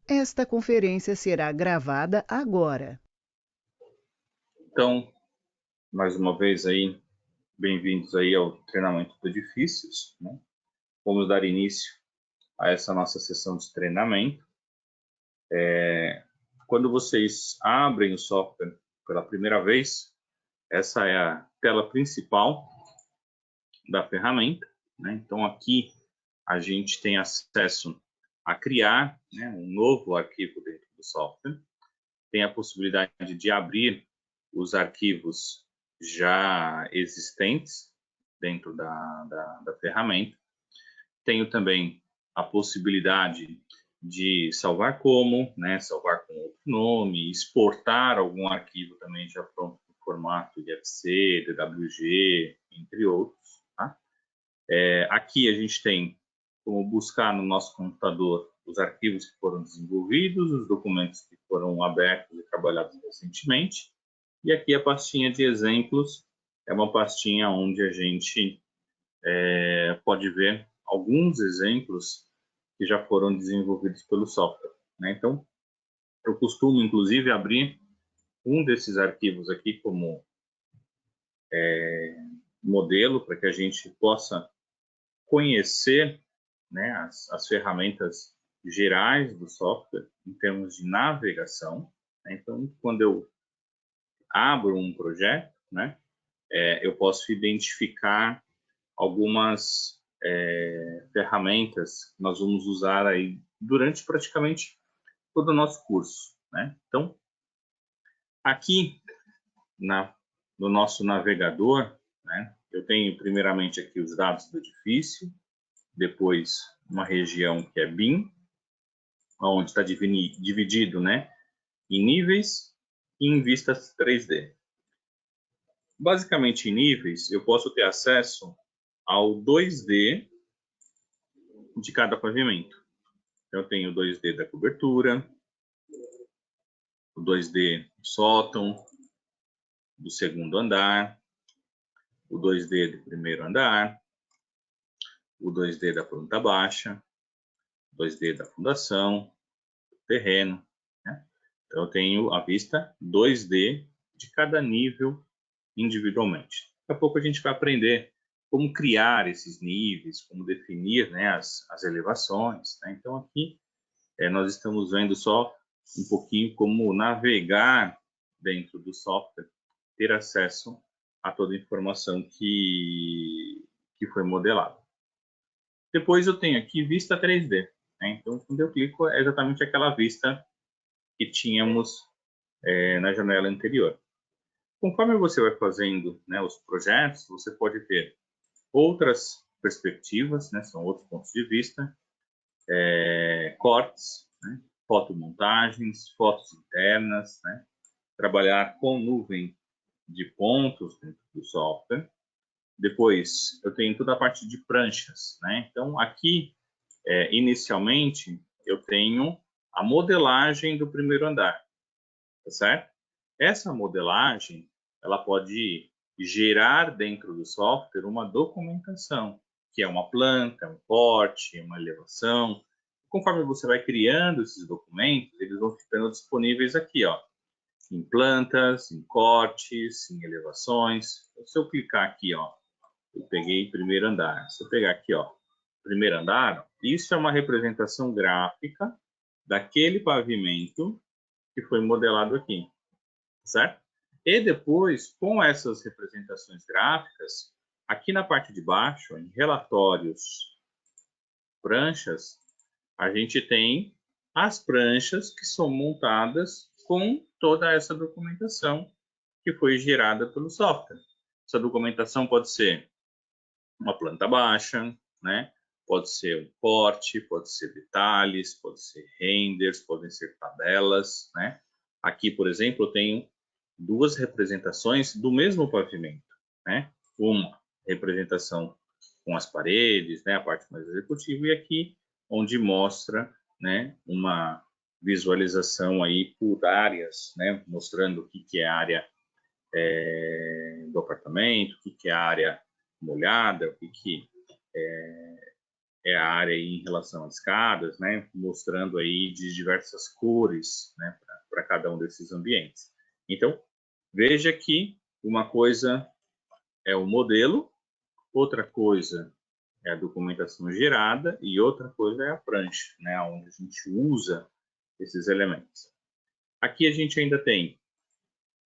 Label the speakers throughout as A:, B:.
A: Esta conferência será gravada agora.
B: Então, mais uma vez aí, bem-vindos aí ao treinamento de edifícios, né? Vamos dar início a essa nossa sessão de treinamento. Quando vocês abrem o software pela primeira vez, essa é a tela principal da ferramenta, né? Então aqui a gente tem acesso a criar, né, um novo arquivo dentro do software, tem a possibilidade de abrir os arquivos já existentes dentro da ferramenta. Tenho também a possibilidade de salvar como, né, salvar com outro nome, exportar algum arquivo também já pronto no formato IFC, DWG, entre outros. Tá? Aqui a gente tem como buscar no nosso computador os arquivos que foram desenvolvidos, os documentos que foram abertos e trabalhados recentemente. E aqui a pastinha de exemplos é uma pastinha onde a gente pode ver alguns exemplos que já foram desenvolvidos pelo software, né? Então, eu costumo, inclusive, abrir um desses arquivos aqui como modelo para que a gente possa conhecer, né, as ferramentas gerais do software em termos de navegação. Né? Então, quando eu abro um projeto, né, eu posso identificar algumas ferramentas que nós vamos usar aí durante praticamente todo o nosso curso, né? Então, aqui no nosso navegador, né, eu tenho primeiramente aqui os dados do edifício, depois uma região que é BIM, onde está dividido, né, em níveis e em vistas 3D. Basicamente, em níveis, eu posso ter acesso ao 2D de cada pavimento. Então, eu tenho o 2D da cobertura, o 2D do sótão, do segundo andar, o 2D do primeiro andar, o 2D da planta baixa, o 2D da fundação, do terreno, né? Então, eu tenho a vista 2D de cada nível individualmente. Daqui a pouco a gente vai aprender como criar esses níveis, como definir, né, as elevações. Né? Então, aqui nós estamos vendo só um pouquinho como navegar dentro do software, ter acesso a toda a informação que foi modelada. Depois eu tenho aqui vista 3D. Né? Então, quando eu clico, é exatamente aquela vista que tínhamos na janela anterior. Conforme você vai fazendo, né, os projetos, você pode ter outras perspectivas, né, são outros pontos de vista, cortes, né, fotomontagens, fotos internas, né, trabalhar com nuvem de pontos dentro do software. Depois, eu tenho toda a parte de pranchas. Né? Então, aqui, inicialmente, eu tenho a modelagem do primeiro andar, tá certo? Essa modelagem, ela pode gerar dentro do software uma documentação, que é uma planta, um corte, uma elevação. Conforme você vai criando esses documentos, eles vão ficando disponíveis aqui, ó, em plantas, em cortes, em elevações. Então, se eu clicar aqui, ó, eu peguei primeiro andar. Se eu pegar aqui, ó, primeiro andar, isso é uma representação gráfica daquele pavimento que foi modelado aqui, certo? E depois, com essas representações gráficas, aqui na parte de baixo, em relatórios, pranchas, a gente tem as pranchas que são montadas com toda essa documentação que foi gerada pelo software. Essa documentação pode ser uma planta baixa, né? Pode ser um corte, pode ser detalhes, pode ser renders, podem ser tabelas, né? Aqui, por exemplo, eu tenho duas representações do mesmo pavimento, né? Uma representação com as paredes, né, a parte mais executiva, e aqui onde mostra, né, uma visualização aí por áreas, né, mostrando o que é a área do apartamento, o que é a área molhada, o que é a área aí em relação às escadas, né, mostrando aí de diversas cores, né, para cada um desses ambientes. Então, veja que uma coisa é o modelo, outra coisa é a documentação gerada e outra coisa é a prancha, né, onde a gente usa esses elementos. Aqui a gente ainda tem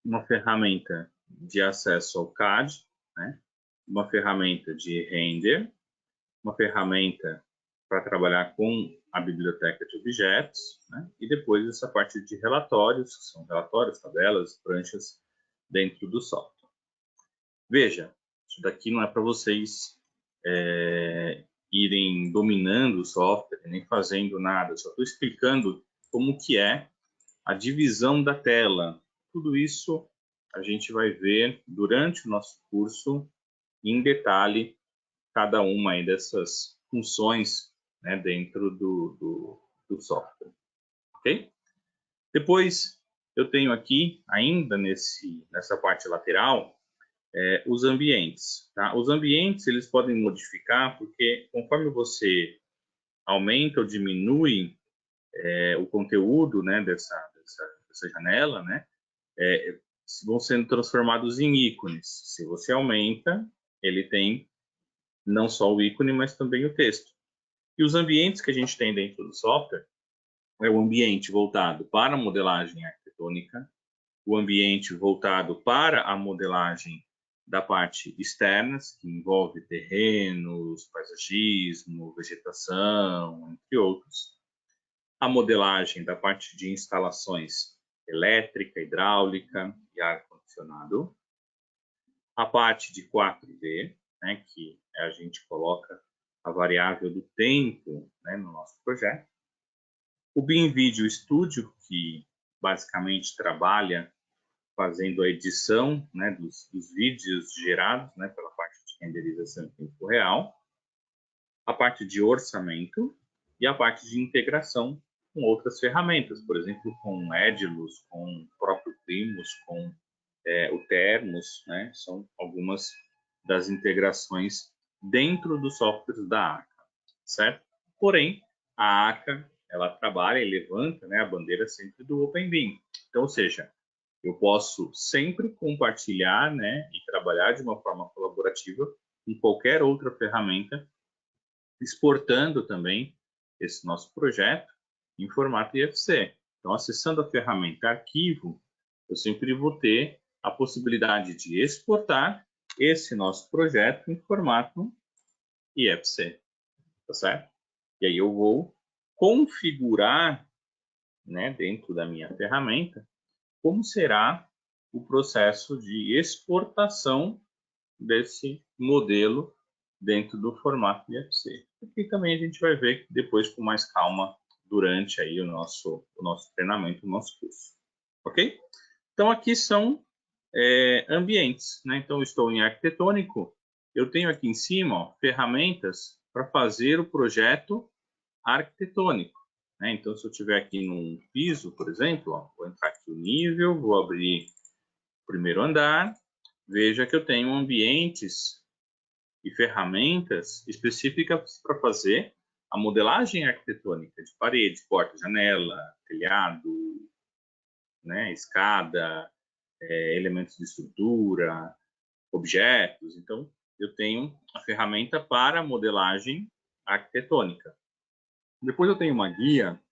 B: uma ferramenta de acesso ao CAD, né, uma ferramenta de render, uma ferramenta para trabalhar com a biblioteca de objetos, né, e depois essa parte de relatórios, que são relatórios, tabelas, pranchas dentro do software. Veja, isso daqui não é para vocês irem dominando o software, nem fazendo nada, só estou explicando como que é a divisão da tela. Tudo isso a gente vai ver durante o nosso curso em detalhe cada uma aí dessas funções, né, dentro do software, ok? Depois eu tenho aqui ainda nessa parte lateral os ambientes, tá? Os ambientes eles podem modificar porque conforme você aumenta ou diminui o conteúdo, né, dessa janela, né, vão sendo transformados em ícones. Se você aumenta, ele tem não só o ícone, mas também o texto. E os ambientes que a gente tem dentro do software é o ambiente voltado para a modelagem arquitetônica, o ambiente voltado para a modelagem da parte externa, que envolve terrenos, paisagismo, vegetação, entre outros. A modelagem da parte de instalações elétrica, hidráulica e ar-condicionado. A parte de 4D, né, que a gente coloca a variável do tempo, né, no nosso projeto. O BIM Video Studio, que basicamente trabalha fazendo a edição, né, dos vídeos gerados, né, pela parte de renderização em tempo real. A parte de orçamento e a parte de integração com outras ferramentas, por exemplo, com Edilus, com o próprio Primus, com o Thermos, né? São algumas das integrações dentro dos softwares da ACA, certo? Porém, a ACA, ela trabalha e levanta, né, a bandeira sempre do Open BIM. Então, ou seja, eu posso sempre compartilhar, né, e trabalhar de uma forma colaborativa com qualquer outra ferramenta, exportando também esse nosso projeto em formato IFC. Então, acessando a ferramenta arquivo, eu sempre vou ter a possibilidade de exportar esse nosso projeto em formato IFC, tá certo? E aí eu vou configurar, né, dentro da minha ferramenta, como será o processo de exportação desse modelo dentro do formato IFC. Aqui também a gente vai ver depois com mais calma durante aí o nosso treinamento, o nosso curso. Ok? Então aqui são ambientes, né? Então eu estou em arquitetônico, eu tenho aqui em cima, ó, ferramentas para fazer o projeto arquitetônico, né? Então se eu tiver aqui num piso, por exemplo, ó, vou entrar aqui no nível, vou abrir o primeiro andar, veja que eu tenho ambientes e ferramentas específicas para fazer a modelagem arquitetônica de parede, porta, janela, telhado, né, escada, elementos de estrutura, objetos. Então, eu tenho a ferramenta para modelagem arquitetônica. Depois eu tenho uma guia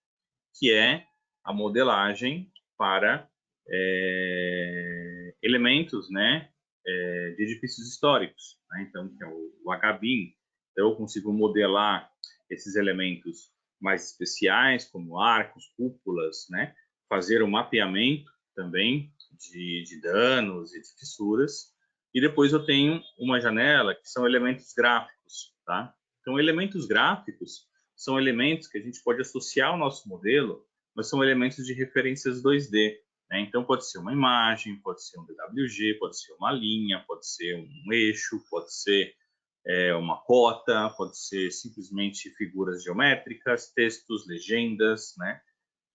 B: que é a modelagem para elementos, né, de edifícios históricos, né? Então, que é o HBIM. Então, eu consigo modelar esses elementos mais especiais, como arcos, cúpulas, né? Fazer o mapeamento também de danos e de fissuras. E depois eu tenho uma janela que são elementos gráficos, tá? Então, elementos gráficos são elementos que a gente pode associar ao nosso modelo, mas são elementos de referências 2D. Né? Então, pode ser uma imagem, pode ser um DWG, pode ser uma linha, pode ser um eixo, pode ser uma rota, pode ser simplesmente figuras geométricas, textos, legendas, né?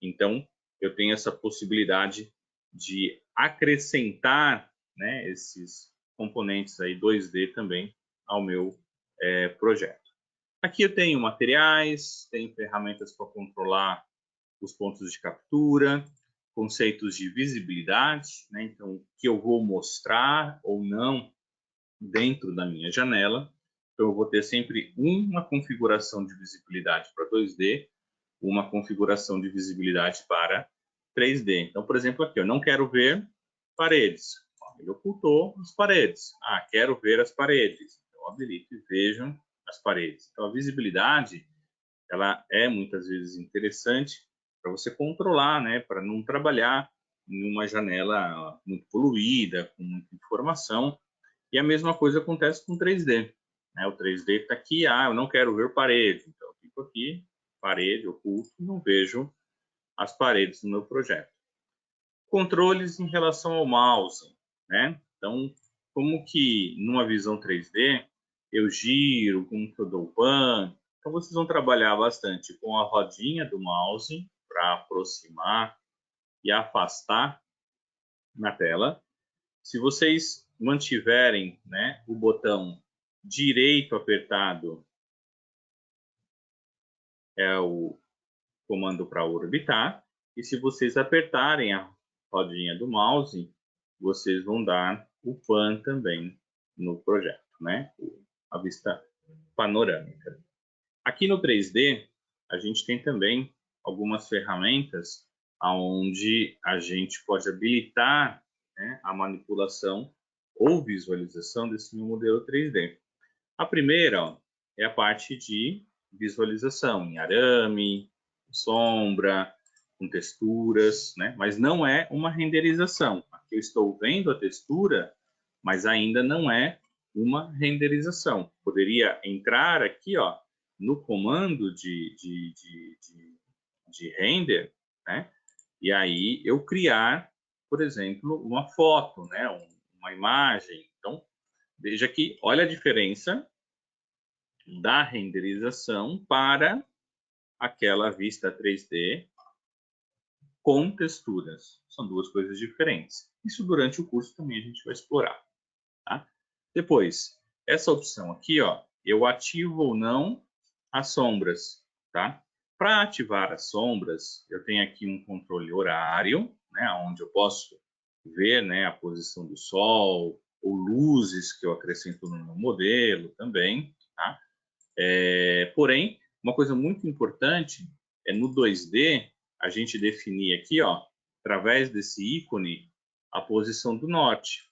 B: Então, eu tenho essa possibilidade de acrescentar, né, esses componentes aí 2D também ao meu projeto. Aqui eu tenho materiais, tenho ferramentas para controlar os pontos de captura, conceitos de visibilidade, né? Então, o que eu vou mostrar ou não dentro da minha janela. Então, eu vou ter sempre uma configuração de visibilidade para 2D, uma configuração de visibilidade para 3D. Então, por exemplo, aqui eu não quero ver paredes. Ele ocultou as paredes. Ah, quero ver as paredes. Então, eu habilito e vejo as paredes. Então, a visibilidade, ela é muitas vezes interessante para você controlar, né, para não trabalhar em uma janela muito poluída, com muita informação. E a mesma coisa acontece com o 3D. Né? O 3D está aqui, eu não quero ver parede. Então, eu fico aqui, parede, oculto, não vejo as paredes no meu projeto. Controles em relação ao mouse. Né? Então, como que numa visão 3D, eu giro, como que eu dou pan. Então, vocês vão trabalhar bastante com a rodinha do mouse para aproximar e afastar na tela. Se vocês mantiverem, né, o botão direito apertado, é o comando para orbitar, e se vocês apertarem a rodinha do mouse, vocês vão dar o pan também no projeto, né? A vista panorâmica. Aqui no 3D, a gente tem também algumas ferramentas onde a gente pode habilitar, né, a manipulação ou visualização desse meu modelo 3D. A primeira, ó, é a parte de visualização em arame, sombra, com texturas, né? Mas não é uma renderização. Aqui eu estou vendo a textura, mas ainda não é uma renderização. Poderia entrar aqui, ó, no comando de render, né? E aí eu criar, por exemplo, uma foto, né? Uma imagem. Então, veja que, olha a diferença da renderização para aquela vista 3D com texturas. São duas coisas diferentes. Isso durante o curso também a gente vai explorar. Tá? Depois, essa opção aqui, ó, eu ativo ou não as sombras. Tá? Para ativar as sombras, eu tenho aqui um controle horário, né, onde eu posso ver, né, a posição do sol, ou luzes que eu acrescento no meu modelo também. Tá? Porém, uma coisa muito importante é no 2D a gente definir aqui, ó, através desse ícone, a posição do norte,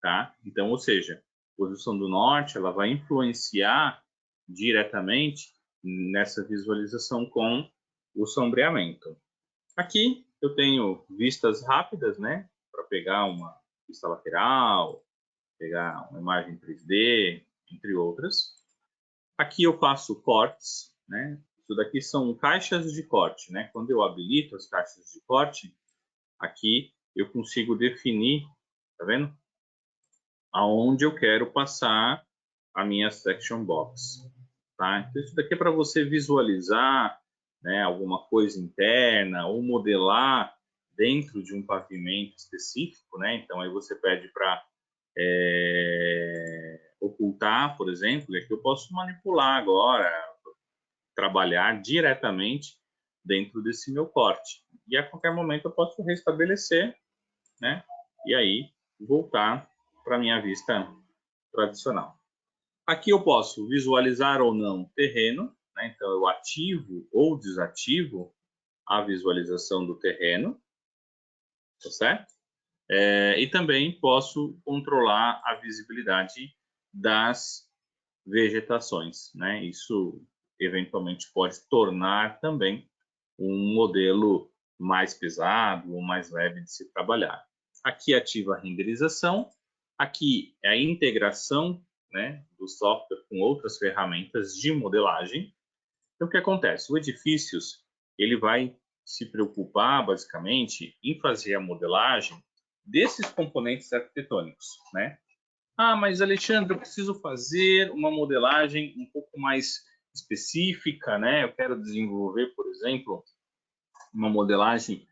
B: tá? Então, ou seja, a posição do norte ela vai influenciar diretamente nessa visualização com o sombreamento. Aqui eu tenho vistas rápidas, né, para pegar uma vista lateral, pegar uma imagem 3D, entre outras. Aqui eu faço cortes, né? Isso daqui são caixas de corte, né? Quando eu habilito as caixas de corte, aqui eu consigo definir, tá vendo? Aonde eu quero passar a minha section box, tá? Então isso daqui é para você visualizar, né, alguma coisa interna ou modelar dentro de um pavimento específico, né? Então aí você pede para ocultar, por exemplo, e aqui eu posso manipular agora, trabalhar diretamente dentro desse meu corte. E a qualquer momento eu posso restabelecer, né? E aí voltar para a minha vista tradicional. Aqui eu posso visualizar ou não o terreno, né? Então eu ativo ou desativo a visualização do terreno, tá certo? E também posso controlar a visibilidade das vegetações, né? Isso eventualmente pode tornar também um modelo mais pesado ou mais leve de se trabalhar. Aqui ativa a renderização, aqui é a integração, né, do software com outras ferramentas de modelagem. Então, o que acontece? O Edifícios ele vai se preocupar, basicamente, em fazer a modelagem desses componentes arquitetônicos, né? Mas Alexandre, eu preciso fazer uma modelagem um pouco mais específica, né? Eu quero desenvolver, por exemplo, uma modelagem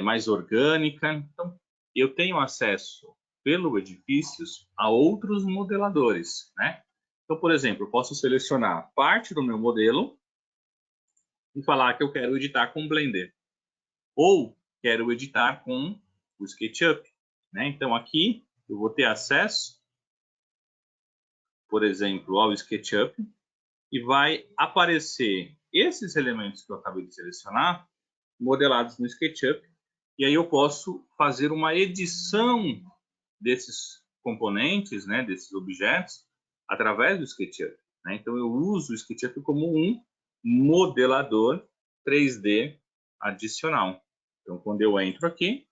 B: mais orgânica. Então, eu tenho acesso pelo Edifícios a outros modeladores, né? Então, por exemplo, eu posso selecionar parte do meu modelo e falar que eu quero editar com Blender. Ou quero editar com o SketchUp, né? Então, aqui eu vou ter acesso, por exemplo, ao SketchUp e vai aparecer esses elementos que eu acabei de selecionar modelados no SketchUp, e aí eu posso fazer uma edição desses componentes, né, desses objetos, através do SketchUp, né? Então eu uso o SketchUp como um modelador 3D adicional. Então quando eu entro aqui,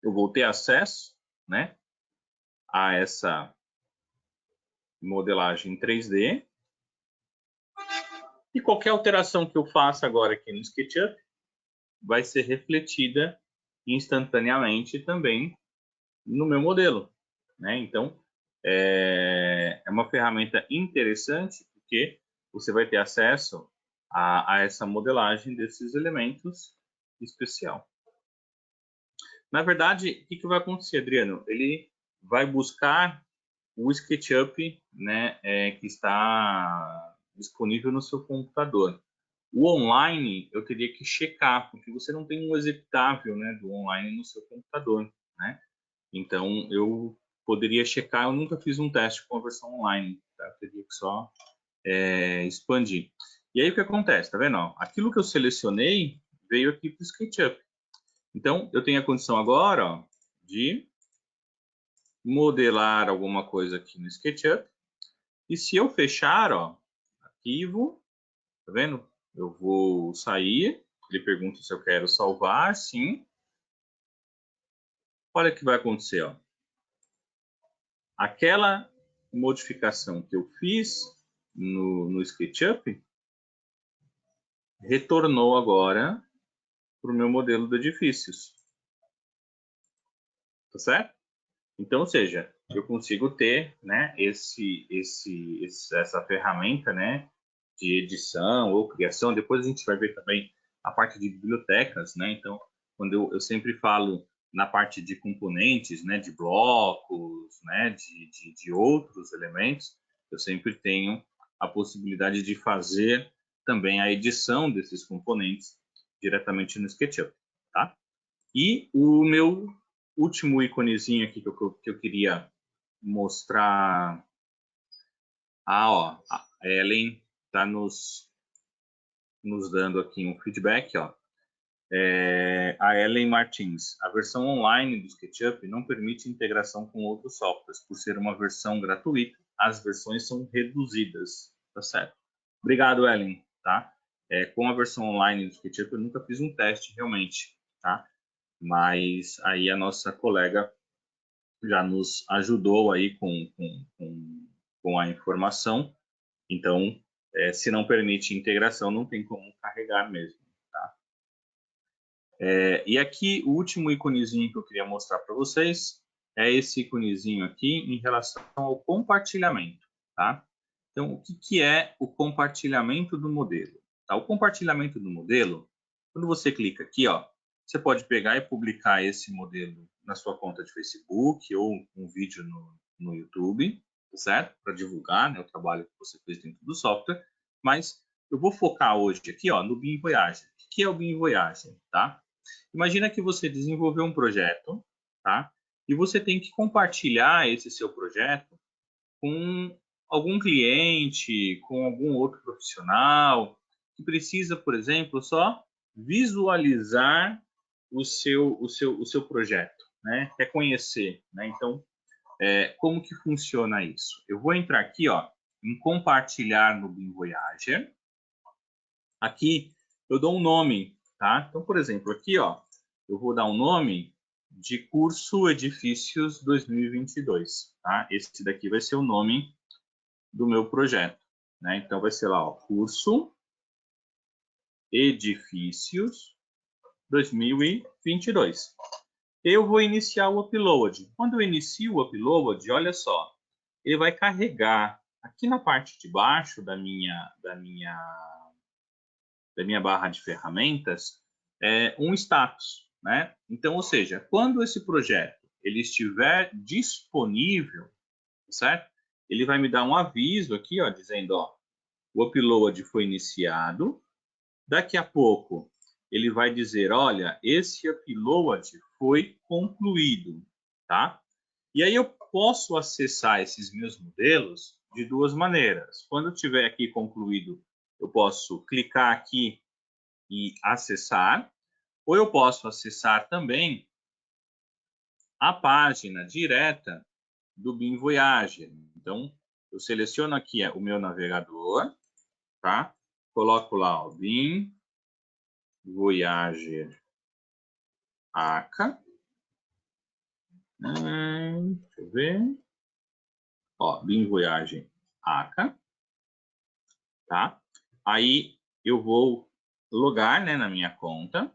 B: eu vou ter acesso, né, a essa modelagem 3D, e qualquer alteração que eu faça agora aqui no SketchUp vai ser refletida instantaneamente também no meu modelo, né? Então, é uma ferramenta interessante porque você vai ter acesso a essa modelagem desses elementos especial. Na verdade, o que vai acontecer, Adriano? Ele vai buscar o SketchUp, né, que está disponível no seu computador. O online eu teria que checar, porque você não tem um executável, né, do online no seu computador, né? Então eu poderia checar, eu nunca fiz um teste com a versão online, tá? Eu teria que só expandir. E aí o que acontece, tá vendo? Ó, aquilo que eu selecionei veio aqui para o SketchUp. Então eu tenho a condição agora, ó, de modelar alguma coisa aqui no SketchUp. E se eu fechar, ó, arquivo, tá vendo? Eu vou sair, ele pergunta se eu quero salvar, sim. Olha o que vai acontecer, ó. Aquela modificação que eu fiz no SketchUp retornou agora para o meu modelo de edifícios. Tá certo? Então, ou seja, eu consigo ter, né, essa ferramenta, né, de edição ou criação. Depois a gente vai ver também a parte de bibliotecas, né? Então, quando eu sempre falo na parte de componentes, né, de blocos, né, de outros elementos, eu sempre tenho a possibilidade de fazer também a edição desses componentes diretamente no SketchUp, tá? E o meu último íconezinho aqui que eu queria mostrar. Ó, a Ellen está nos dando aqui um feedback, ó. A Ellen Martins. A versão online do SketchUp não permite integração com outros softwares. Por ser uma versão gratuita, as versões são reduzidas. Tá certo? Obrigado, Ellen. Tá? Com a versão online do SketchUp, eu nunca fiz um teste realmente. Tá? Mas aí a nossa colega já nos ajudou aí com a informação. Então, se não permite integração, não tem como carregar mesmo. Tá? E aqui, o último íconezinho que eu queria mostrar para vocês é esse íconezinho aqui em relação ao compartilhamento. Tá? Então, o que é o compartilhamento do modelo? Tá? O compartilhamento do modelo, quando você clica aqui, ó, você pode pegar e publicar esse modelo na sua conta de Facebook ou um vídeo no YouTube, certo? Para divulgar, né, o trabalho que você fez dentro do software. Mas eu vou focar hoje aqui, ó, no BIM Voyage. O que é o BIM Voyage? Tá? Imagina que você desenvolveu um projeto, tá? E você tem que compartilhar esse seu projeto com algum cliente, com algum outro profissional que precisa, por exemplo, só visualizar o seu projeto, né? Quer conhecer, né? Então, como que funciona isso? Eu vou entrar aqui, ó, em compartilhar no BIM Voyager. Aqui eu dou um nome, tá? Então, por exemplo, aqui, ó, eu vou dar um nome de curso Edifícios 2022, tá? Esse daqui vai ser o nome do meu projeto, né? Então vai ser lá, ó, curso Edifícios 2022. Eu vou iniciar o upload. Quando eu inicio o upload, olha só, ele vai carregar aqui na parte de baixo da minha barra de ferramentas um status, né? Então, ou seja, quando esse projeto ele estiver disponível, certo? ele vai me dar um aviso aqui, ó, dizendo, ó, o upload foi iniciado. Daqui a pouco, ele vai dizer, olha, esse upload foi concluído, tá? E aí eu posso acessar esses meus modelos de duas maneiras. Quando eu tiver aqui concluído, eu posso clicar aqui e acessar, ou eu posso acessar também a página direta do BIM Voyager. Então, eu seleciono aqui o meu navegador, tá? Coloco lá o BIM Voyager ACA. Deixa eu ver. Ó, BIM Voyager ACA, tá? Aí eu vou logar, né, na minha conta.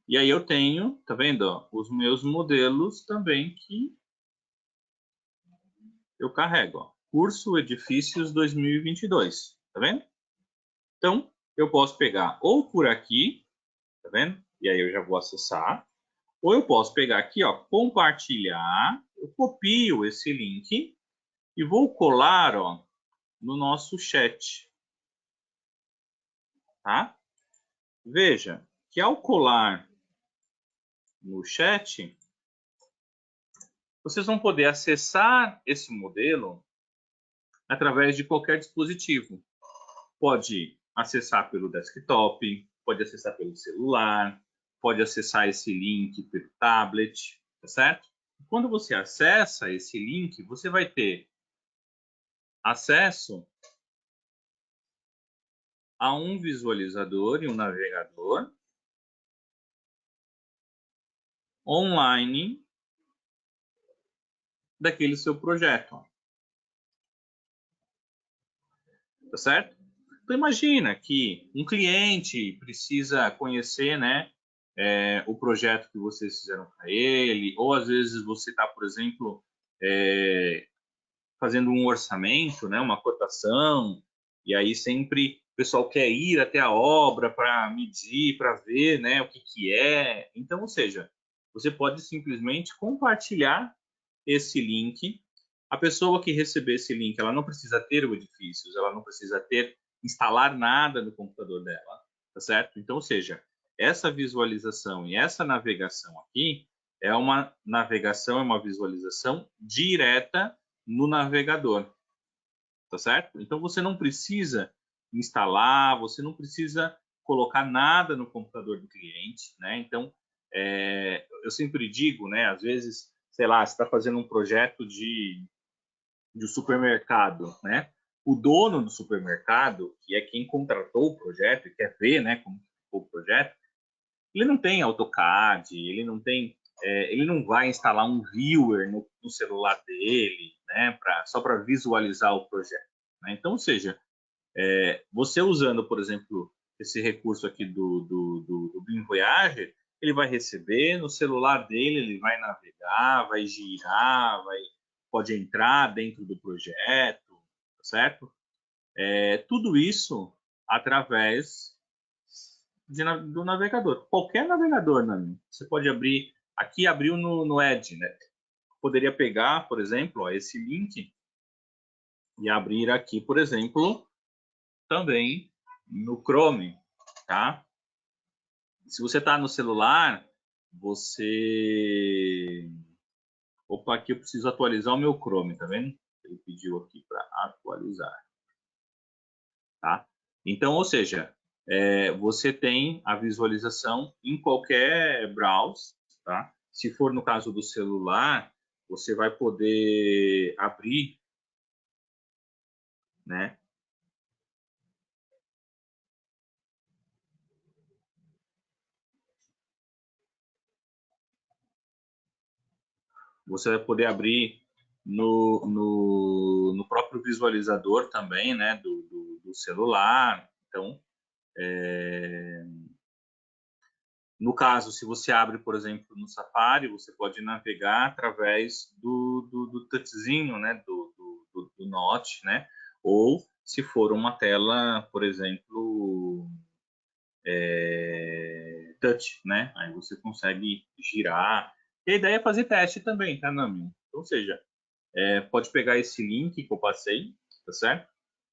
B: E aí eu tenho, tá vendo, ó, os meus modelos também que eu carrego, ó. Curso Edifícios 2022, tá vendo? Então, eu posso pegar ou por aqui, tá vendo? E aí eu já vou acessar. Ou eu posso pegar aqui, ó, compartilhar, eu copio esse link e vou colar, ó, no nosso chat, tá? Veja que ao colar no chat, vocês vão poder acessar esse modelo através de qualquer dispositivo. Pode acessar pelo desktop, pode acessar pelo celular, pode acessar esse link pelo tablet, tá certo? Quando você acessa esse link, você vai ter acesso a um visualizador e um navegador online daquele seu projeto, tá certo? Então imagina que um cliente precisa conhecer, né, o projeto que vocês fizeram para ele, ou às vezes você está, por exemplo, fazendo um orçamento, né, uma cotação, e aí sempre o pessoal quer ir até a obra para medir, para ver, né, o que que é. Então, ou seja, você pode simplesmente compartilhar esse link. A pessoa que receber esse link, ela não precisa ter o Edifícios, ela não precisa instalar nada no computador dela, tá certo? Então, ou seja, essa visualização e essa navegação aqui é uma navegação, é uma visualização direta no navegador, tá certo? Então você não precisa instalar, você não precisa colocar nada no computador do cliente, né? Então, eu sempre digo, né? Às vezes, sei lá, você está fazendo um projeto de um supermercado, né? O dono do supermercado, que é quem contratou o projeto e quer ver, né, como ficou o projeto, ele não tem AutoCAD, ele não vai instalar um viewer no celular dele, né, só para visualizar o projeto, né? Então, ou seja, você usando, por exemplo, esse recurso aqui do BIM Voyager, ele vai receber no celular dele, ele vai navegar, vai girar, pode entrar dentro do projeto, tá certo? Tudo isso através do navegador. Qualquer navegador, né? Você pode abrir, aqui abriu no Edge, né? Poderia pegar, por exemplo, ó, esse link e abrir aqui, por exemplo, também no Chrome, tá? Se você está no celular, você... Opa, aqui eu preciso atualizar o meu Chrome, tá vendo? Ele pediu aqui para atualizar, tá? Então, ou seja, você tem a visualização em qualquer browser, tá? Se for no caso do celular, você vai poder abrir, né? Você vai poder abrir no próprio visualizador também, né? Do celular. Então, no caso, se você abre, por exemplo, no Safari, você pode navegar através do touchzinho, né? Do Note, né? Ou se for uma tela, por exemplo, touch, né? Aí você consegue girar. E a ideia é fazer teste também, tá, Nami? Então, ou seja, pode pegar esse link que eu passei, tá certo?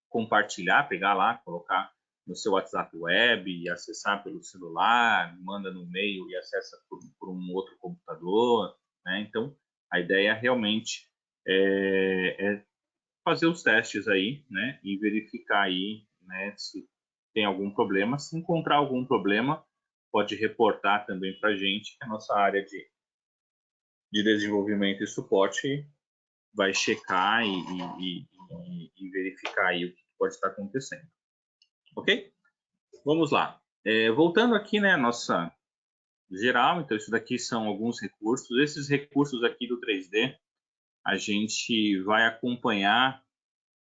B: Compartilhar, pegar lá, colocar no seu WhatsApp web e acessar pelo celular, manda no e-mail e acessa por um outro computador, né? Então, a ideia realmente é fazer os testes aí, né? E verificar aí, né? Se tem algum problema. Se encontrar algum problema, pode reportar também para a gente, que a nossa área de desenvolvimento e suporte vai checar e verificar aí o que pode estar acontecendo. Ok? Vamos lá. Voltando aqui, né, a nossa geral, então isso daqui são alguns recursos. Esses recursos aqui do 3D, a gente vai acompanhar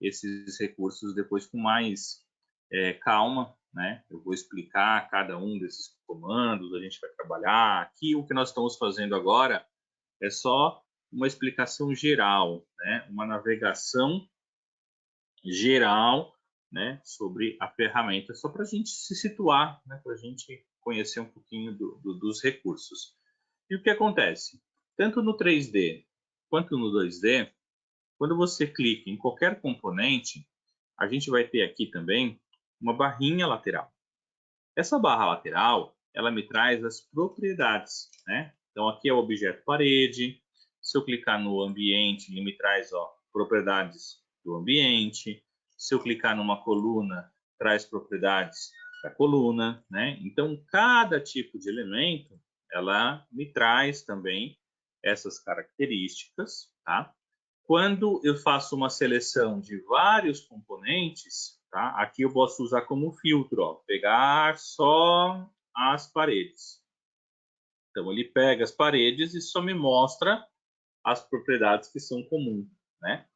B: esses recursos depois com mais calma, né? Eu vou explicar cada um desses comandos, a gente vai trabalhar. Aqui o que nós estamos fazendo agora é só uma explicação geral, né? Uma navegação geral, né? Sobre a ferramenta, só para a gente se situar, né? Para a gente conhecer um pouquinho dos recursos. E o que acontece? Tanto no 3D quanto no 2D, quando você clica em qualquer componente, a gente vai ter aqui também uma barrinha lateral. Essa barra lateral, ela me traz as propriedades, né? Então, aqui é o objeto parede. Se eu clicar no ambiente, ele me traz, ó, propriedades do ambiente. Se eu clicar numa coluna, traz propriedades da coluna, né? Então, cada tipo de elemento, ela me traz também essas características, tá? Quando eu faço uma seleção de vários componentes, tá? Aqui eu posso usar como filtro, ó, pegar só as paredes. Então, ele pega as paredes e só me mostra as propriedades que são comuns, né?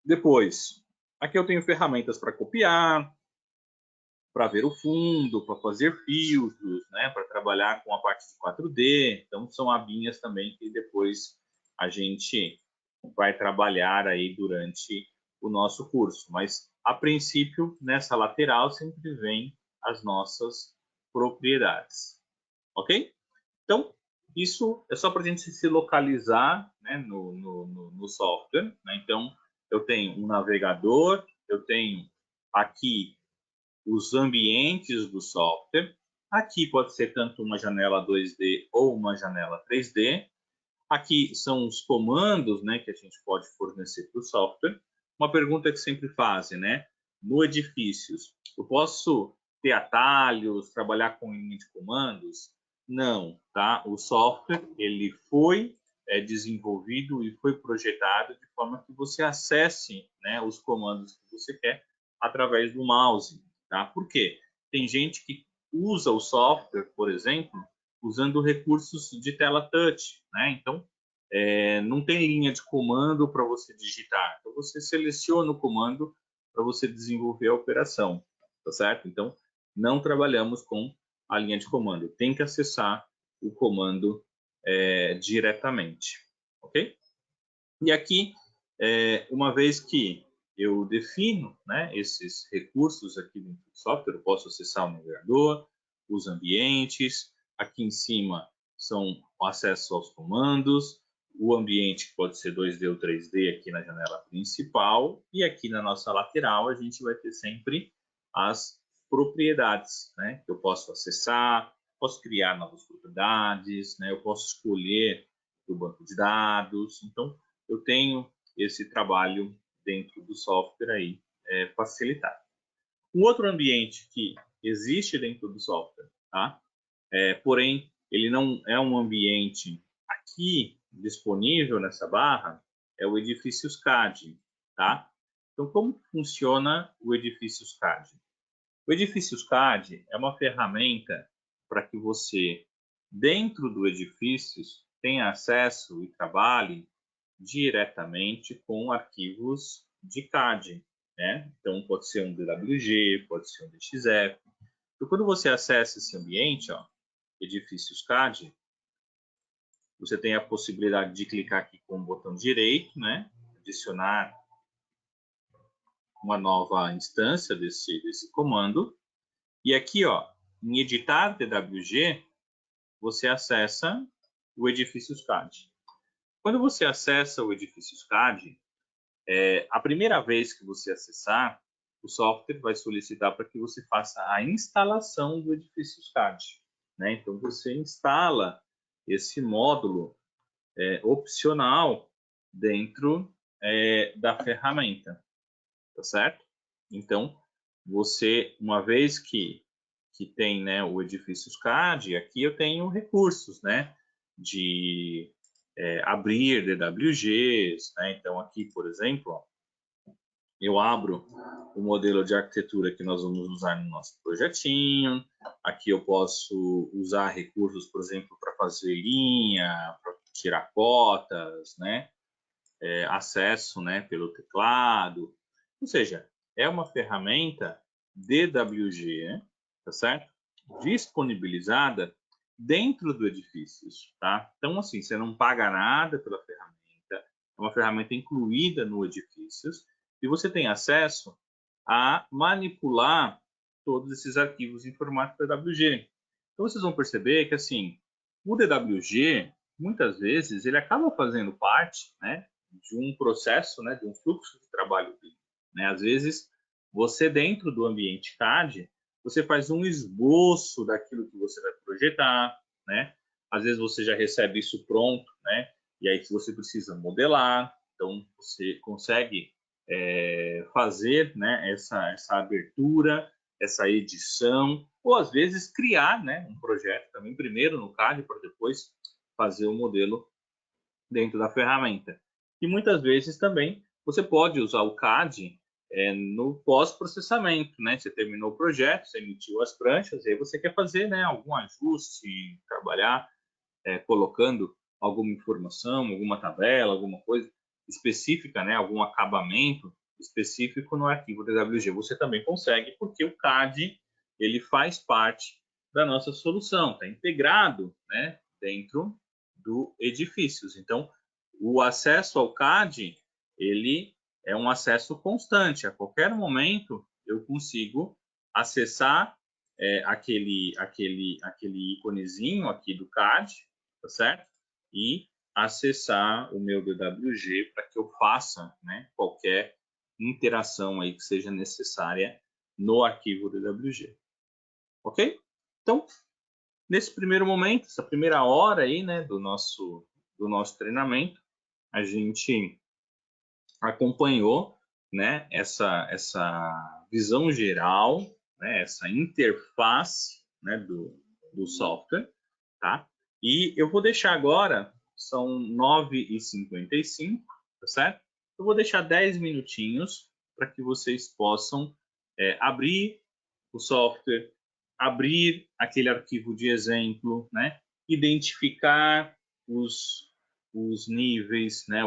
B: Depois, aqui eu tenho ferramentas para copiar, para ver o fundo, para fazer filtros, né? Para trabalhar com a parte de 4D. Então, são abinhas também que depois a gente vai trabalhar aí durante o nosso curso. Mas, a princípio, nessa lateral sempre vem as nossas propriedades. Ok? Então, isso é só para a gente se localizar, né, no software, né? Então, eu tenho um navegador, eu tenho aqui os ambientes do software. Aqui pode ser tanto uma janela 2D ou uma janela 3D. Aqui são os comandos, né, que a gente pode fornecer para o software. Uma pergunta que sempre fazem, né? No Edifícios, eu posso ter atalhos, trabalhar com linha de comandos? Não, tá? O software, ele foi desenvolvido e foi projetado de forma que você acesse, né, os comandos que você quer através do mouse, tá? Por quê? Tem gente que usa o software, por exemplo, usando recursos de tela touch, né? Então, não tem linha de comando para você digitar. Então, você seleciona o comando para você desenvolver a operação, tá certo? Então, não trabalhamos com a linha de comando. Tem que acessar o comando diretamente, ok? E aqui, uma vez que eu defino, né, esses recursos aqui dentro do software, eu posso acessar o navegador, os ambientes, aqui em cima são o acesso aos comandos, o ambiente pode ser 2D ou 3D aqui na janela principal, e aqui na nossa lateral a gente vai ter sempre as propriedades, né, que eu posso acessar, posso criar novas propriedades, né, eu posso escolher o banco de dados, então eu tenho esse trabalho dentro do software aí facilitado. Um outro ambiente que existe dentro do software, tá? Porém, ele não é um ambiente aqui disponível nessa barra, é o Edifícios CAD, tá? Então, como funciona o Edifícios CAD? O Edifícios CAD é uma ferramenta para que você, dentro do Edifícios, tenha acesso e trabalhe diretamente com arquivos de CAD, né? Então, pode ser um DWG, pode ser um DXF. Então, quando você acessa esse ambiente, ó, Edifícios CAD, você tem a possibilidade de clicar aqui com o botão direito, né? Adicionar uma nova instância desse comando. E aqui, ó, em editar DWG, você acessa o Edifícios CAD. Quando você acessa o edifício CAD, a primeira vez que você acessar, o software vai solicitar para que você faça a instalação do edifício CAD, né? Então, você instala esse módulo opcional dentro da ferramenta, tá certo? Então, você, uma vez que tem, né, o edifício CAD, aqui eu tenho recursos, né, de abrir DWGs, né? Então, aqui, por exemplo, ó, eu abro o modelo de arquitetura que nós vamos usar no nosso projetinho. Aqui eu posso usar recursos, por exemplo, para fazer linha, para tirar cotas, né? Acesso, né, pelo teclado. Ou seja, é uma ferramenta DWG, tá certo? Disponibilizada dentro do edifício, tá? Então, assim, você não paga nada pela ferramenta, é uma ferramenta incluída no Edifícios e você tem acesso a manipular todos esses arquivos em formato DWG. Então, vocês vão perceber que, assim, o DWG, muitas vezes, ele acaba fazendo parte, né, de um processo, né, de um fluxo de trabalho, né? Às vezes, você dentro do ambiente CAD, você faz um esboço daquilo que você vai projetar, né? Às vezes você já recebe isso pronto, né? E aí se você precisa modelar, então você consegue fazer, né, essa abertura, essa edição, ou às vezes criar, né, um projeto também primeiro no CAD para depois fazer o modelo dentro da ferramenta. E muitas vezes também você pode usar o CAD no pós-processamento, né? Você terminou o projeto, você emitiu as pranchas, e aí você quer fazer, né, algum ajuste, trabalhar colocando alguma informação, alguma tabela, alguma coisa específica, né, algum acabamento específico no arquivo DWG. Você também consegue, porque o CAD ele faz parte da nossa solução, está integrado, né, dentro do Edifícios. Então, o acesso ao CAD ele é um acesso constante. A qualquer momento eu consigo acessar aquele íconezinho aqui do CAD, tá certo? E acessar o meu DWG para que eu faça, né, qualquer interação aí que seja necessária no arquivo DWG. Ok? Então, nesse primeiro momento, essa primeira hora aí, né, do nosso treinamento, a gente acompanhou, né, essa visão geral, né, essa interface, né, do software, tá? E eu vou deixar agora, são 9h55, tá certo? Eu vou deixar 10 minutinhos para que vocês possam abrir o software, abrir aquele arquivo de exemplo, né? Identificar os níveis, né?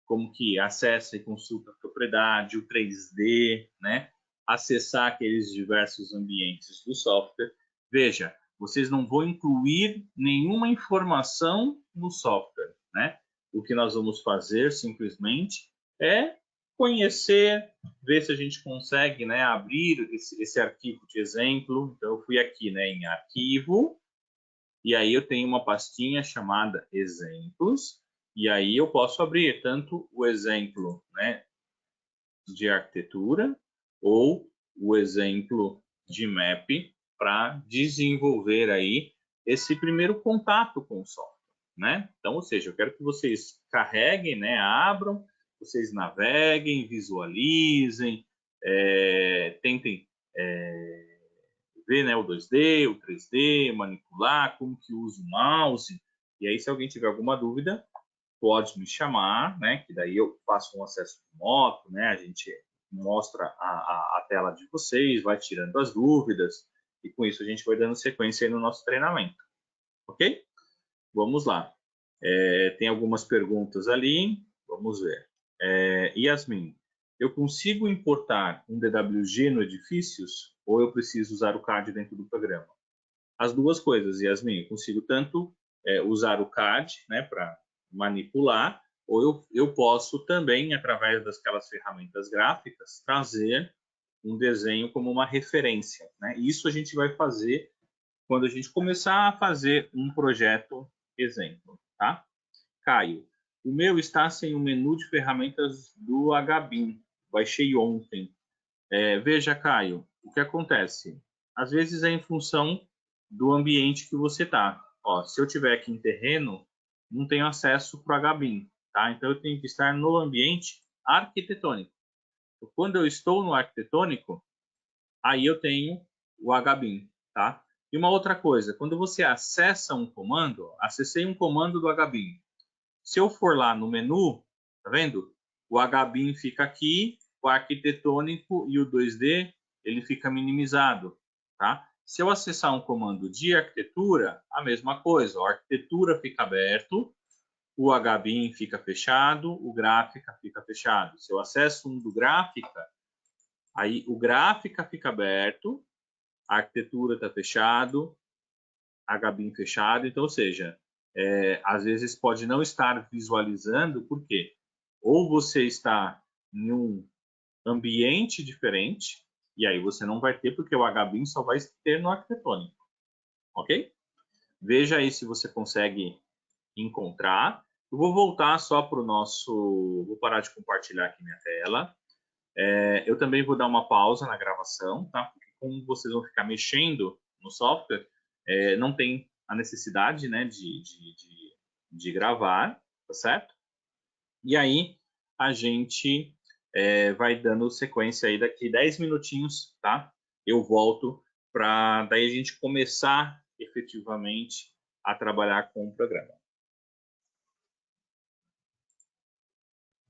B: Como que acessa e consulta a propriedade, o 3D, né? Acessar aqueles diversos ambientes do software. Veja, vocês não vão incluir nenhuma informação no software, né? O que nós vamos fazer simplesmente é conhecer, ver se a gente consegue, né, abrir esse arquivo de exemplo. Então, eu fui aqui, né, em arquivo, e aí eu tenho uma pastinha chamada exemplos, e aí eu posso abrir tanto o exemplo, né, de arquitetura ou o exemplo de map para desenvolver aí esse primeiro contato com o software, né? Então, ou seja, eu quero que vocês carreguem, né, abram, vocês naveguem, visualizem, tentem ver, né, o 2D, o 3D, manipular, como que usa o mouse. E aí, se alguém tiver alguma dúvida, pode me chamar, né? Que daí eu faço um acesso remoto, né? A gente mostra a tela de vocês, vai tirando as dúvidas e com isso a gente vai dando sequência aí no nosso treinamento, ok? Vamos lá. Tem algumas perguntas ali, vamos ver. Yasmin, eu consigo importar um DWG no Edifícios ou eu preciso usar o CAD dentro do programa? As duas coisas, Yasmin. Eu consigo tanto usar o CAD, né, para manipular, ou eu posso também, através daquelas ferramentas gráficas, trazer um desenho como uma referência, né? Isso a gente vai fazer quando a gente começar a fazer um projeto exemplo, tá? Caio, o meu está sem o menu de ferramentas do HBIM. Baixei ontem. Veja, Caio, o que acontece? Às vezes é em função do ambiente que você está. Se eu estiver aqui em terreno, não tenho acesso para o HBIM, tá? Então eu tenho que estar no ambiente arquitetônico. Quando eu estou no arquitetônico, aí eu tenho o HBIM, tá? E uma outra coisa, quando você acessa um comando, acessei um comando do HBIM. Se eu for lá no menu, tá vendo? O HBIM fica aqui, o arquitetônico e o 2D, ele fica minimizado, tá? Se eu acessar um comando de arquitetura, a mesma coisa, a arquitetura fica aberto, o HBIM fica fechado, o gráfica fica fechado. Se eu acesso um do gráfica, aí o gráfica fica aberto, a arquitetura está fechado, HBIM fechado, então, ou seja, às vezes pode não estar visualizando, por quê? Ou você está em um ambiente diferente, e aí você não vai ter, porque o HBIM só vai ter no arquitetônico, ok? Veja aí se você consegue encontrar. Eu vou voltar só para o nosso... Vou parar de compartilhar aqui minha tela. Eu também vou dar uma pausa na gravação, tá? Porque como vocês vão ficar mexendo no software, não tem a necessidade, né, de gravar, tá certo? E aí a gente vai dando sequência aí daqui 10 minutinhos, tá? Eu volto para daí a gente começar efetivamente a trabalhar com o programa.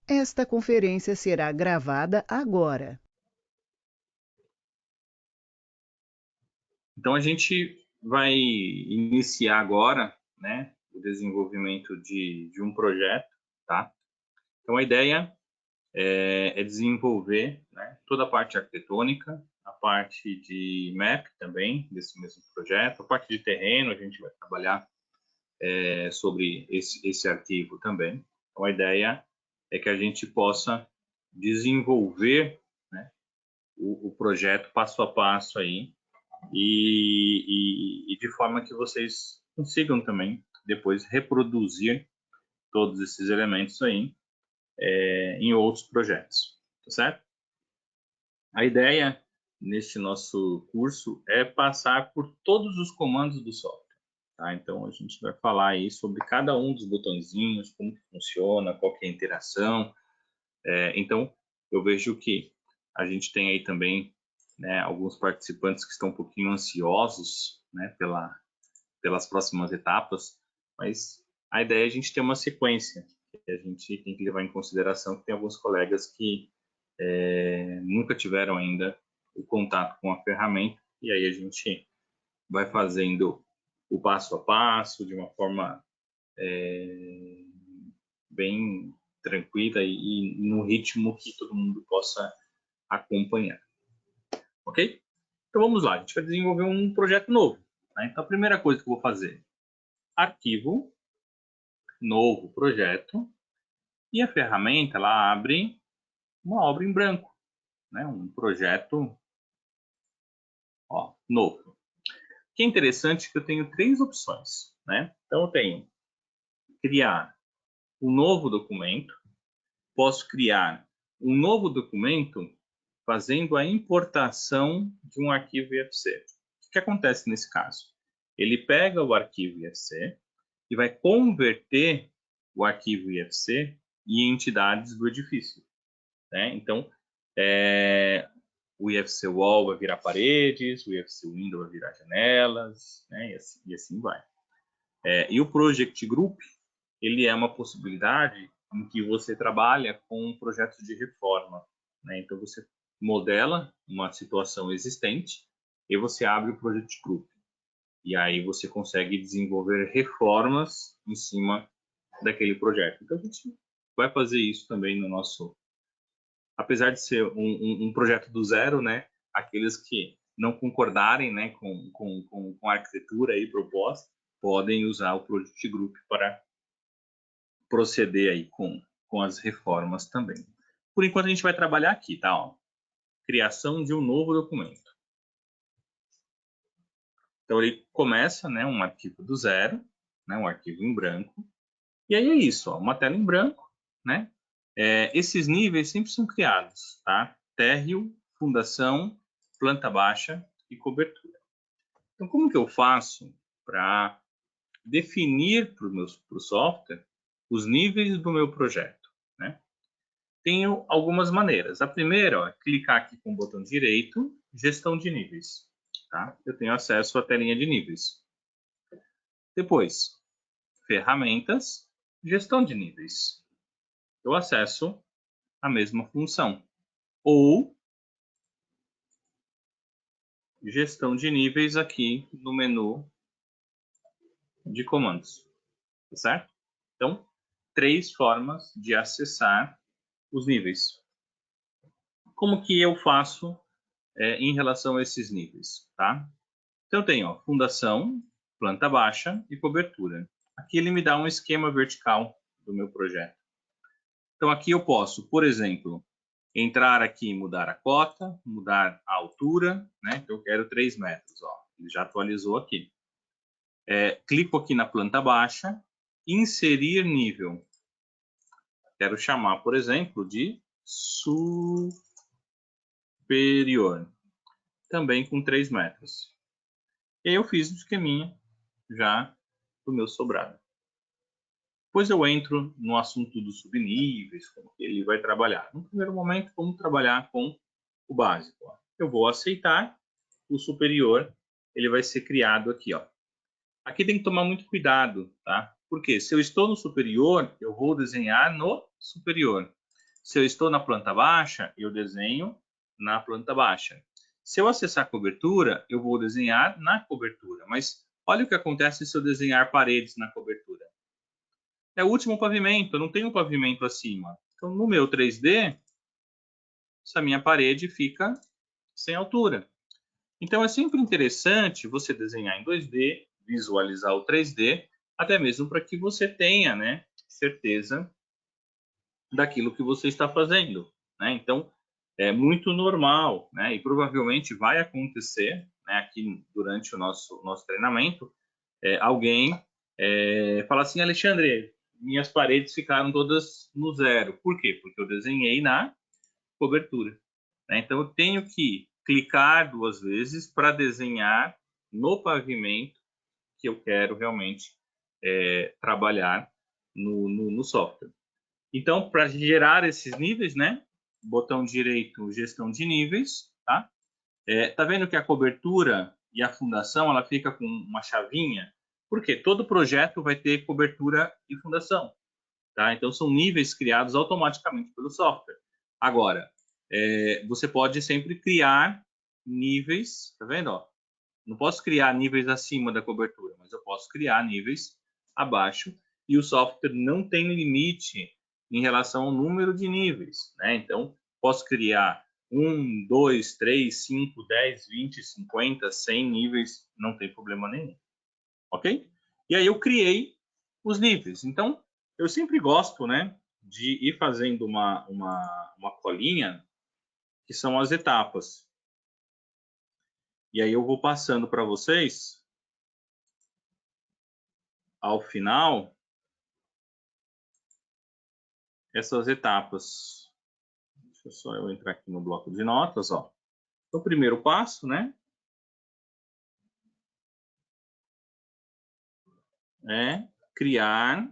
A: Esta conferência será gravada agora.
B: Então a gente vai iniciar agora, né, o desenvolvimento de um projeto, tá? Então a ideia é desenvolver, né, toda a parte arquitetônica, a parte de map também desse mesmo projeto, a parte de terreno a gente vai trabalhar sobre esse arquivo também. Então a ideia é que a gente possa desenvolver, né, o projeto passo a passo aí e de forma que vocês consigam também depois reproduzir todos esses elementos aí em outros projetos, tá certo? A ideia neste nosso curso é passar por todos os comandos do software, tá? Então a gente vai falar aí sobre cada um dos botõezinhos, como que funciona, qual que é a interação. Então eu vejo que a gente tem aí também, né, alguns participantes que estão um pouquinho ansiosos, né, pelas próximas etapas, mas a ideia é a gente ter uma sequência, que a gente tem que levar em consideração que tem alguns colegas que nunca tiveram ainda o contato com a ferramenta, e aí a gente vai fazendo o passo a passo de uma forma bem tranquila e no ritmo que todo mundo possa acompanhar, ok? Então vamos lá, a gente vai desenvolver um projeto novo, né? Então a primeira coisa que eu vou fazer, arquivo, novo projeto, e a ferramenta ela abre uma obra em branco, né? Um projeto novo. O que é interessante é que eu tenho 3 opções, né? Então eu tenho criar um novo documento, posso criar um novo documento fazendo a importação de um arquivo IFC. O que acontece nesse caso? Ele pega o arquivo IFC e vai converter o arquivo IFC em entidades do edifício, né? Então, o IFC Wall vai virar paredes, o IFC Window vai virar janelas, né? E assim vai. E o Project Group, ele é uma possibilidade em que você trabalha com um projeto de reforma, né? Então, você modela uma situação existente e você abre o Project Group. E aí você consegue desenvolver reformas em cima daquele projeto. Então, a gente vai fazer isso também no nosso... Apesar de ser um projeto do zero, né? Aqueles que não concordarem, né, com a arquitetura aí proposta, podem usar o Project Group para proceder aí com as reformas também. Por enquanto, a gente vai trabalhar aqui, tá? Ó, criação de um novo documento. Então, ele começa, né, um arquivo do zero, né, um arquivo em branco, E aí é isso, ó, uma tela em branco, né? Esses níveis sempre são criados, tá? Térreo, fundação, planta baixa e cobertura. Então, como que eu faço para definir para o software os níveis do meu projeto, né? Tenho algumas maneiras. A primeira, ó, é clicar aqui com o botão direito, gestão de níveis, tá? Eu tenho acesso à telinha de níveis. Depois, ferramentas, gestão de níveis. Eu acesso a mesma função. Ou gestão de níveis aqui no menu de comandos, tá certo? Então, 3 formas de acessar os níveis. Como que eu faço em relação a esses níveis, tá? Então, eu tenho ó, fundação, planta baixa e cobertura. Aqui ele me dá um esquema vertical do meu projeto. Então, aqui eu posso, por exemplo, entrar aqui e mudar a cota, mudar a altura, né? Então, eu quero 3 metros, ó. Ele já atualizou aqui. Clico aqui na planta baixa, inserir nível. Quero chamar, por exemplo, de superior, também com 3 metros. E aí eu fiz o esqueminha já do meu sobrado. Depois eu entro no assunto dos subníveis, como que ele vai trabalhar. No primeiro momento, vamos trabalhar com o básico. Ó. Eu vou aceitar, o superior ele vai ser criado aqui. Ó. Aqui tem que tomar muito cuidado, tá? Porque se eu estou no superior, eu vou desenhar no superior. Se eu estou na planta baixa, eu desenho na planta baixa. Se eu acessar a cobertura, eu vou desenhar na cobertura. Mas olha o que acontece se eu desenhar paredes na cobertura. É o último pavimento, eu não tenho um pavimento acima. Então, no meu 3D, essa minha parede fica sem altura. Então, é sempre interessante você desenhar em 2D, visualizar o 3D, até mesmo para que você tenha, né, certeza daquilo que você está fazendo, né? Então, é muito normal, né? E provavelmente vai acontecer, né, aqui durante o nosso treinamento, alguém fala assim, Alexandre, minhas paredes ficaram todas no zero. Por quê? Porque eu desenhei na cobertura, né? Então, eu tenho que clicar 2 vezes para desenhar no pavimento que eu quero realmente trabalhar no software. Então, para gerar esses níveis, né? Botão direito, gestão de níveis, tá? Tá vendo que a cobertura e a fundação, ela fica com uma chavinha? Porque todo projeto vai ter cobertura e fundação, tá? Então, são níveis criados automaticamente pelo software. Agora, você pode sempre criar níveis, tá vendo? Ó? Não posso criar níveis acima da cobertura, mas eu posso criar níveis abaixo e o software não tem limite em relação ao número de níveis, né? Então, posso criar 1, 2, 3, 5, 10, 20, 50, 100 níveis, não tem problema nenhum, ok? E aí eu criei os níveis. Então, eu sempre gosto, né, de ir fazendo uma colinha, que são as etapas. E aí eu vou passando para vocês ao final essas etapas. Deixa só eu entrar aqui no bloco de notas, ó. O primeiro passo, né, é criar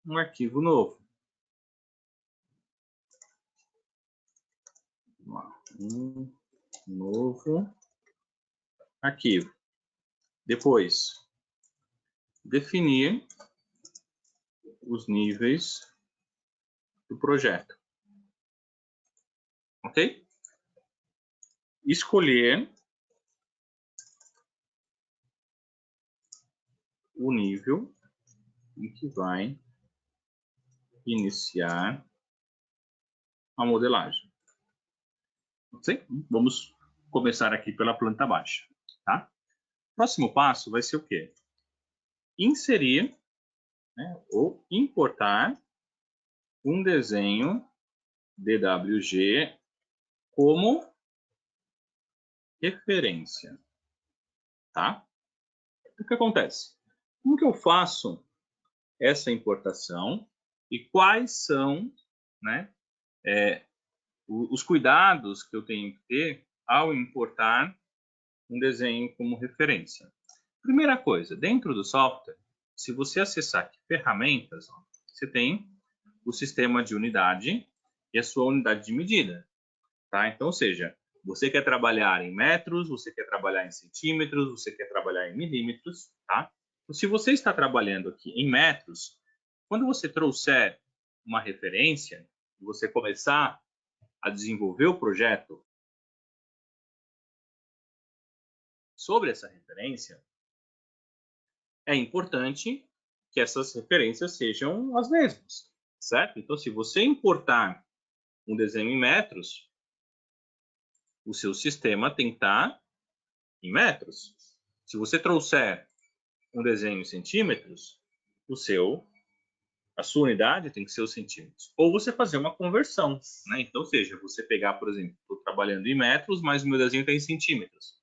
B: um arquivo novo. Um novo arquivo. Depois, definir os níveis do projeto. Ok? Escolher o nível em que vai iniciar a modelagem. Ok? Vamos começar aqui pela planta baixa. Tá? Próximo passo vai ser o quê? Inserir, né, ou importar um desenho DWG como referência. Tá? O que acontece? Como que eu faço essa importação e quais são, né, os cuidados que eu tenho que ter ao importar um desenho como referência. Primeira coisa, dentro do software, se você acessar aqui ferramentas, ó, você tem o sistema de unidade e a sua unidade de medida, tá? Então, ou seja, você quer trabalhar em metros, você quer trabalhar em centímetros, você quer trabalhar em milímetros, tá? Então, se você está trabalhando aqui em metros, quando você trouxer uma referência, você começar a desenvolver o projeto sobre essa referência, é importante que essas referências sejam as mesmas, certo? Então, se você importar um desenho em metros, o seu sistema tem que estar em metros. Se você trouxer um desenho em centímetros, a sua unidade tem que ser os centímetros. Ou você fazer uma conversão, né? Então, ou seja, você pegar, por exemplo, estou trabalhando em metros, mas o meu desenho está em centímetros.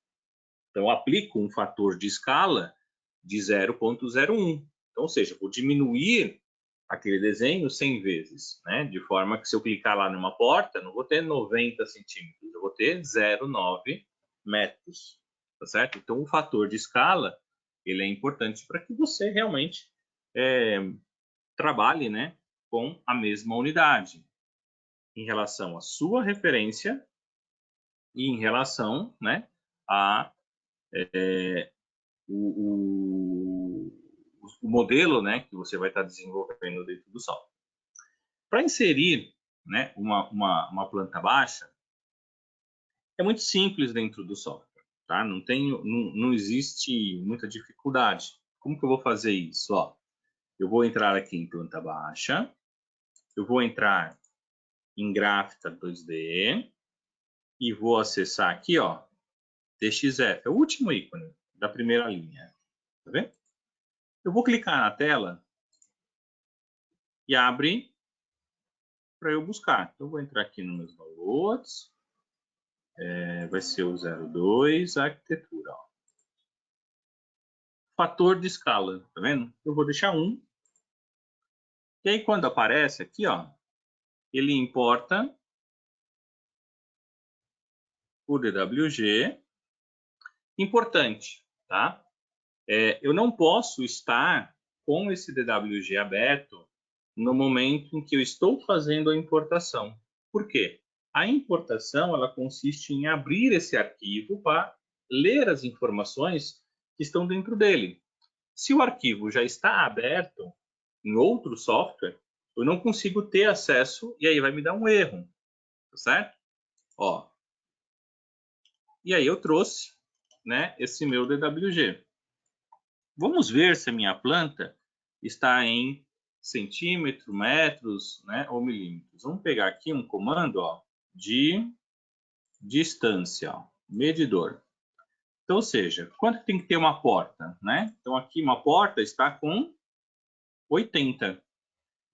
B: Então, eu aplico um fator de escala de 0,01. Então, ou seja, vou diminuir aquele desenho 100 vezes, né? De forma que se eu clicar lá numa porta, não vou ter 90 centímetros, eu vou ter 0,9 metros, tá certo? Então, o fator de escala, ele é importante para que você realmente trabalhe, né, com a mesma unidade em relação à sua referência e em relação, né, a o modelo, né, que você vai estar desenvolvendo dentro do software. Para inserir, né, uma planta baixa, é muito simples dentro do software, tá? Não existe muita dificuldade. Como que eu vou fazer isso? Ó, eu vou entrar aqui em planta baixa, eu vou entrar em Graphical 2D e vou acessar aqui, ó, TXF, é o último ícone da primeira linha, tá vendo? Eu vou clicar na tela e abre para eu buscar. Então, eu vou entrar aqui nos meus downloads, vai ser o 02, arquitetura. Ó. Fator de escala, tá vendo? Eu vou deixar 1. E aí, quando aparece aqui, ó, ele importa o DWG. Importante, tá? Eu não posso estar com esse DWG aberto no momento em que eu estou fazendo a importação. Por quê? A importação ela consiste em abrir esse arquivo para ler as informações que estão dentro dele. Se o arquivo já está aberto em outro software, eu não consigo ter acesso e aí vai me dar um erro, tá certo? Ó. E aí eu trouxe, né, esse meu DWG. Vamos ver se a minha planta está em centímetros, metros, né, ou milímetros. Vamos pegar aqui um comando, ó, de distância, ó, medidor. Então, ou seja, quanto tem que ter uma porta, né? Então, aqui uma porta está com 80.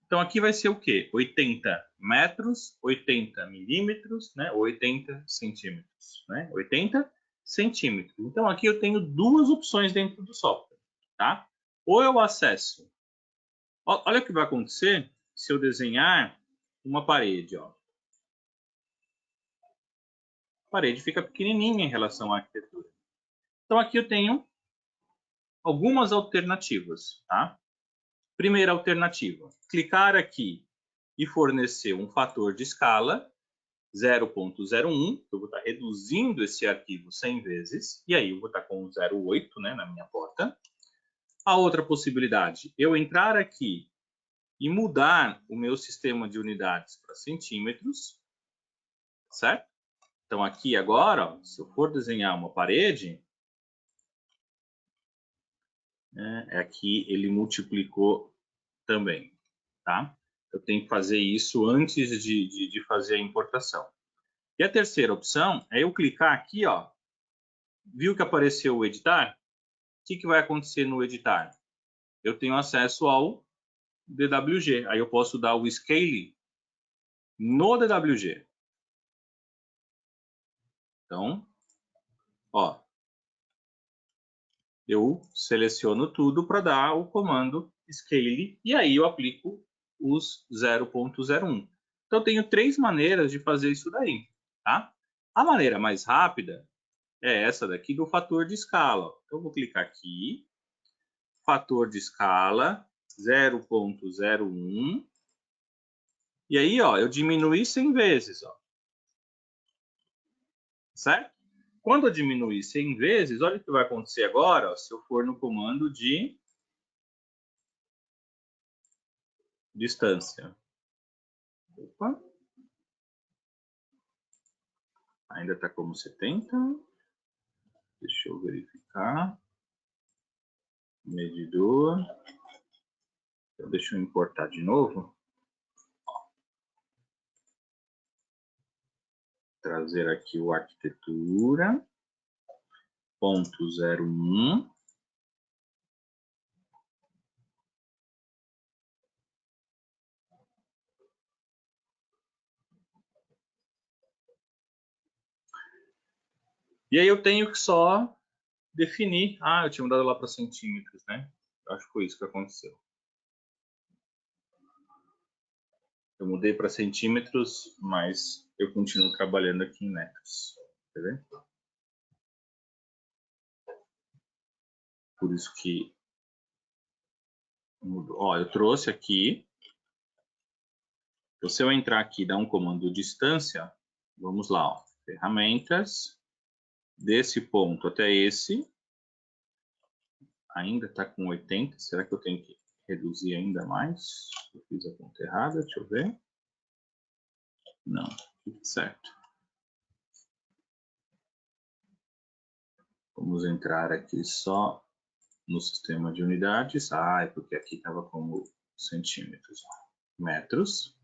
B: Então, aqui vai ser o quê? 80 metros, 80 milímetros, né? 80 centímetros, né? 80 centímetros. Então, aqui eu tenho duas opções dentro do software, tá? Ou eu acesso. Olha o que vai acontecer se eu desenhar uma parede, ó. A parede fica pequenininha em relação à arquitetura. Então, aqui eu tenho algumas alternativas, tá? Primeira alternativa, clicar aqui e fornecer um fator de escala 0,01, eu vou estar reduzindo esse arquivo 100 vezes, e aí eu vou estar com 0,8, né, na minha porta. A outra possibilidade, eu entrar aqui e mudar o meu sistema de unidades para centímetros, certo? Então aqui agora, ó, se eu for desenhar uma parede, aqui ele multiplicou também, tá? Eu tenho que fazer isso antes de fazer a importação. E a terceira opção é eu clicar aqui, ó, viu que apareceu o editar? O que vai acontecer no editar? Eu tenho acesso ao DWG, aí eu posso dar o scale no DWG. Então, ó, eu seleciono tudo para dar o comando scale e aí eu aplico os 0.01. Então, eu tenho 3 maneiras de fazer isso daí, tá? A maneira mais rápida é essa daqui do fator de escala. Então, eu vou clicar aqui, fator de escala 0.01, e aí, ó, eu diminuí 100 vezes, ó. Certo? Quando eu diminuir 100 vezes, olha o que vai acontecer agora, ó, se eu for no comando de distância. Opa. Ainda está como 70. Deixa eu verificar. Medidor. Então, deixa eu importar de novo. Trazer aqui o arquitetura. Ponto 01. E aí eu tenho que só definir. Ah, eu tinha mudado lá para centímetros, né? Acho que foi isso que aconteceu. Eu mudei para centímetros, mas eu continuo trabalhando aqui em metros. Tá vendo? Por isso que mudou. Ó, eu trouxe aqui. Então, se eu entrar aqui e dar um comando distância, vamos lá, ó, ferramentas, desse ponto até esse, ainda está com 80, será que eu tenho que reduzir ainda mais? Eu fiz a conta errada, deixa eu ver. Não, tudo certo. Vamos entrar aqui só no sistema de unidades. Ah, é porque aqui estava como centímetros, metros.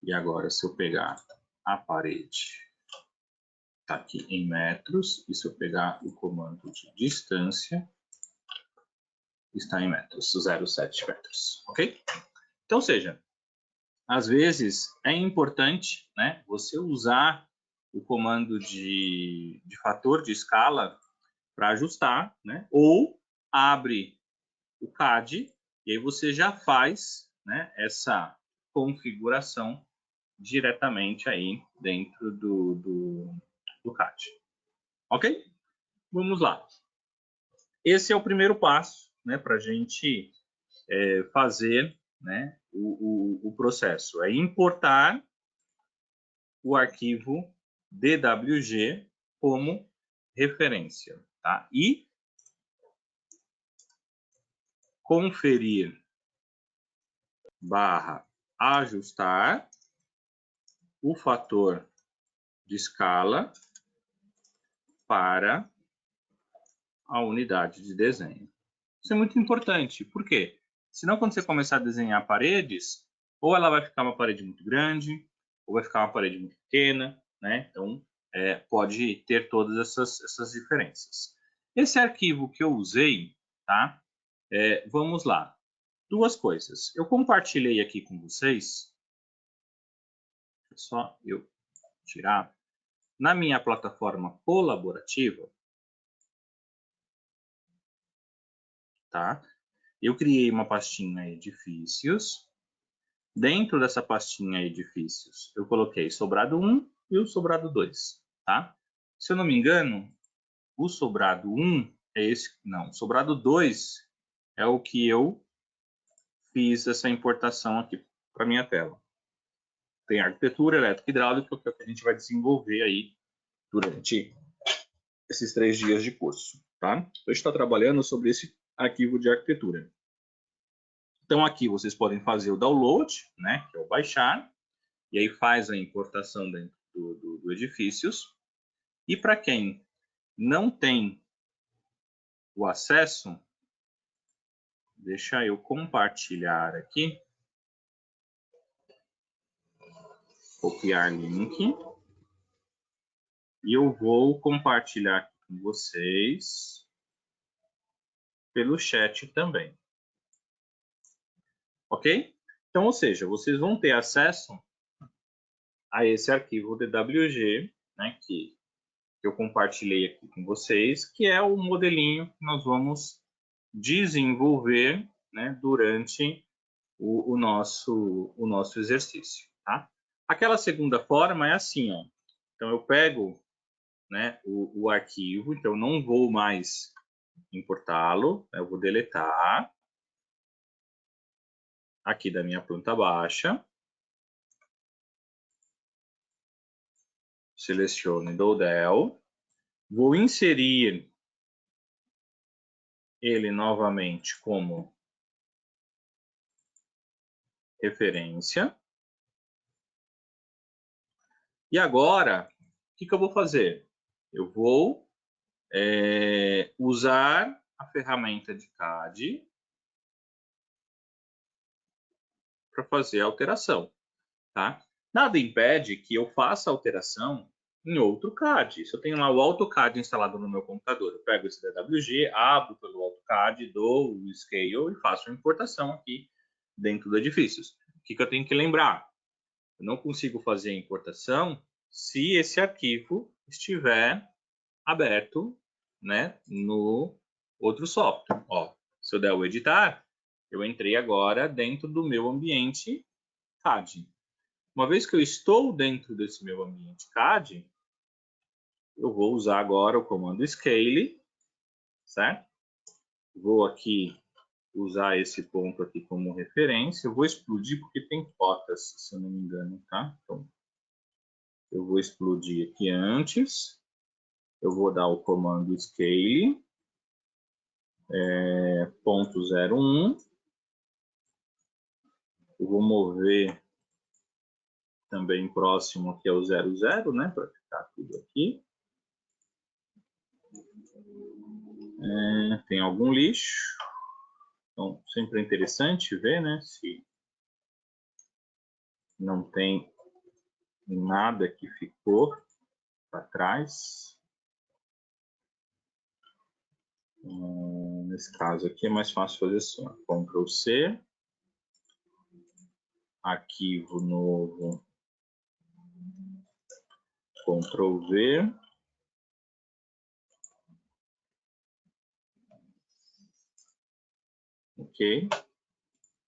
B: E agora, se eu pegar a parede, está aqui em metros, e se eu pegar o comando de distância, está em metros, 0,7 metros, ok? Então, seja, às vezes é importante, né, você usar o comando de fator de escala para ajustar, né, ou abre o CAD e aí você já faz, né, essa configuração diretamente aí dentro do CAD, ok? Vamos lá. Esse é o primeiro passo, né, para a gente fazer, né, o processo. É importar o arquivo DWG como referência, tá? E conferir barra ajustar o fator de escala para a unidade de desenho. Isso é muito importante, por quê? Senão, quando você começar a desenhar paredes, ou ela vai ficar uma parede muito grande, ou vai ficar uma parede muito pequena, né? Então, pode ter todas essas diferenças. Esse arquivo que eu usei, tá? Vamos lá. Duas coisas. Eu compartilhei aqui com vocês, só eu tirar, na minha plataforma colaborativa, tá? Eu criei uma pastinha edifícios. Dentro dessa pastinha edifícios, eu coloquei sobrado 1 e o sobrado 2, tá? Se eu não me engano, o sobrado 1 é esse, não, o sobrado 2 é o que eu fiz essa importação aqui para minha tela. Tem arquitetura, elétrica e hidráulica, que é o que a gente vai desenvolver aí durante esses 3 dias de curso, tá? Então, a gente está trabalhando sobre esse arquivo de arquitetura. Então, aqui vocês podem fazer o download, né, que é o baixar, e aí faz a importação dentro do edifícios. E para quem não tem o acesso, deixa eu compartilhar aqui, copiar link, e eu vou compartilhar com vocês pelo chat também. Ok? Então, ou seja, vocês vão ter acesso a esse arquivo DWG, né, que que eu compartilhei aqui com vocês, que é o modelinho que nós vamos desenvolver, né, durante o nosso exercício, tá? Aquela segunda forma é assim, ó. Então, eu pego, né, o arquivo, então eu não vou mais importá-lo, eu vou deletar aqui da minha planta baixa. Seleciono do Del. Vou inserir ele novamente como referência. E agora, o que eu vou fazer? Eu vou usar a ferramenta de CAD para fazer a alteração, tá? Nada impede que eu faça a alteração em outro CAD. Se eu tenho lá o AutoCAD instalado no meu computador, eu pego esse DWG, abro pelo AutoCAD, dou o Scale e faço a importação aqui dentro do Edifícios. O que eu tenho que lembrar? Eu não consigo fazer a importação se esse arquivo estiver aberto, né, no outro software. Ó, se eu der o editar, eu entrei agora dentro do meu ambiente CAD. Uma vez que eu estou dentro desse meu ambiente CAD, eu vou usar agora o comando Scale, certo? Vou aqui usar esse ponto aqui como referência. Eu vou explodir porque tem cotas, se eu não me engano, tá? Então, eu vou explodir aqui antes. Eu vou dar o comando Scale, ponto 01. Eu vou mover também próximo aqui ao 00, né? Para ficar tudo aqui. Tem algum lixo. Então, sempre é interessante ver, né? Se não tem nada que ficou para trás. Nesse caso aqui é mais fácil fazer assim, ó. Ctrl C, arquivo novo, Ctrl V, ok.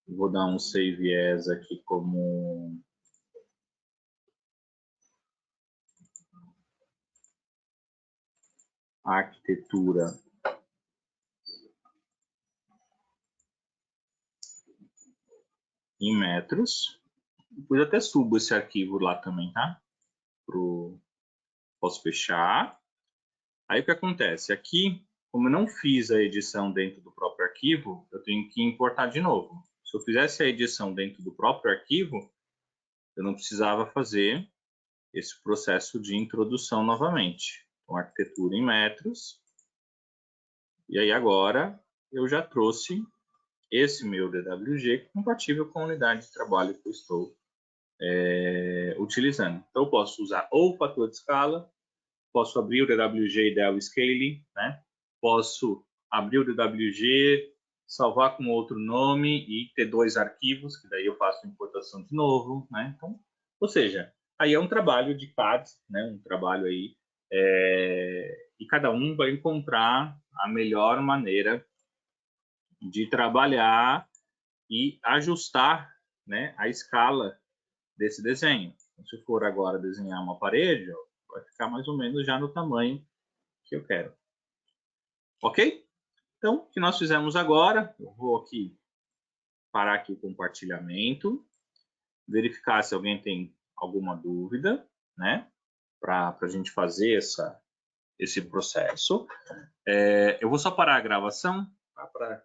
B: Vou dar um Save As aqui como arquitetura em metros. Depois até subo esse arquivo lá também, tá? Posso fechar. Aí o que acontece? Aqui, como eu não fiz a edição dentro do próprio arquivo, eu tenho que importar de novo. Se eu fizesse a edição dentro do próprio arquivo, eu não precisava fazer esse processo de introdução novamente. Então, arquitetura em metros. E aí agora eu já trouxe esse meu DWG compatível com a unidade de trabalho que eu estou utilizando. Então, eu posso usar ou o fator de escala, posso abrir o DWG Ideal Scale, né? Posso abrir o DWG, salvar com outro nome e ter dois arquivos, que daí eu faço importação de novo, né? Então, ou seja, aí é um trabalho de CAD, né? Um trabalho aí, e cada um vai encontrar a melhor maneira de trabalhar e ajustar, né, a escala desse desenho. Então, se for agora desenhar uma parede, ó, vai ficar mais ou menos já no tamanho que eu quero. Ok? Então, o que nós fizemos agora, eu vou aqui parar aqui o compartilhamento, verificar se alguém tem alguma dúvida, né? Para a gente fazer esse processo. Eu vou só parar a gravação, tá? Para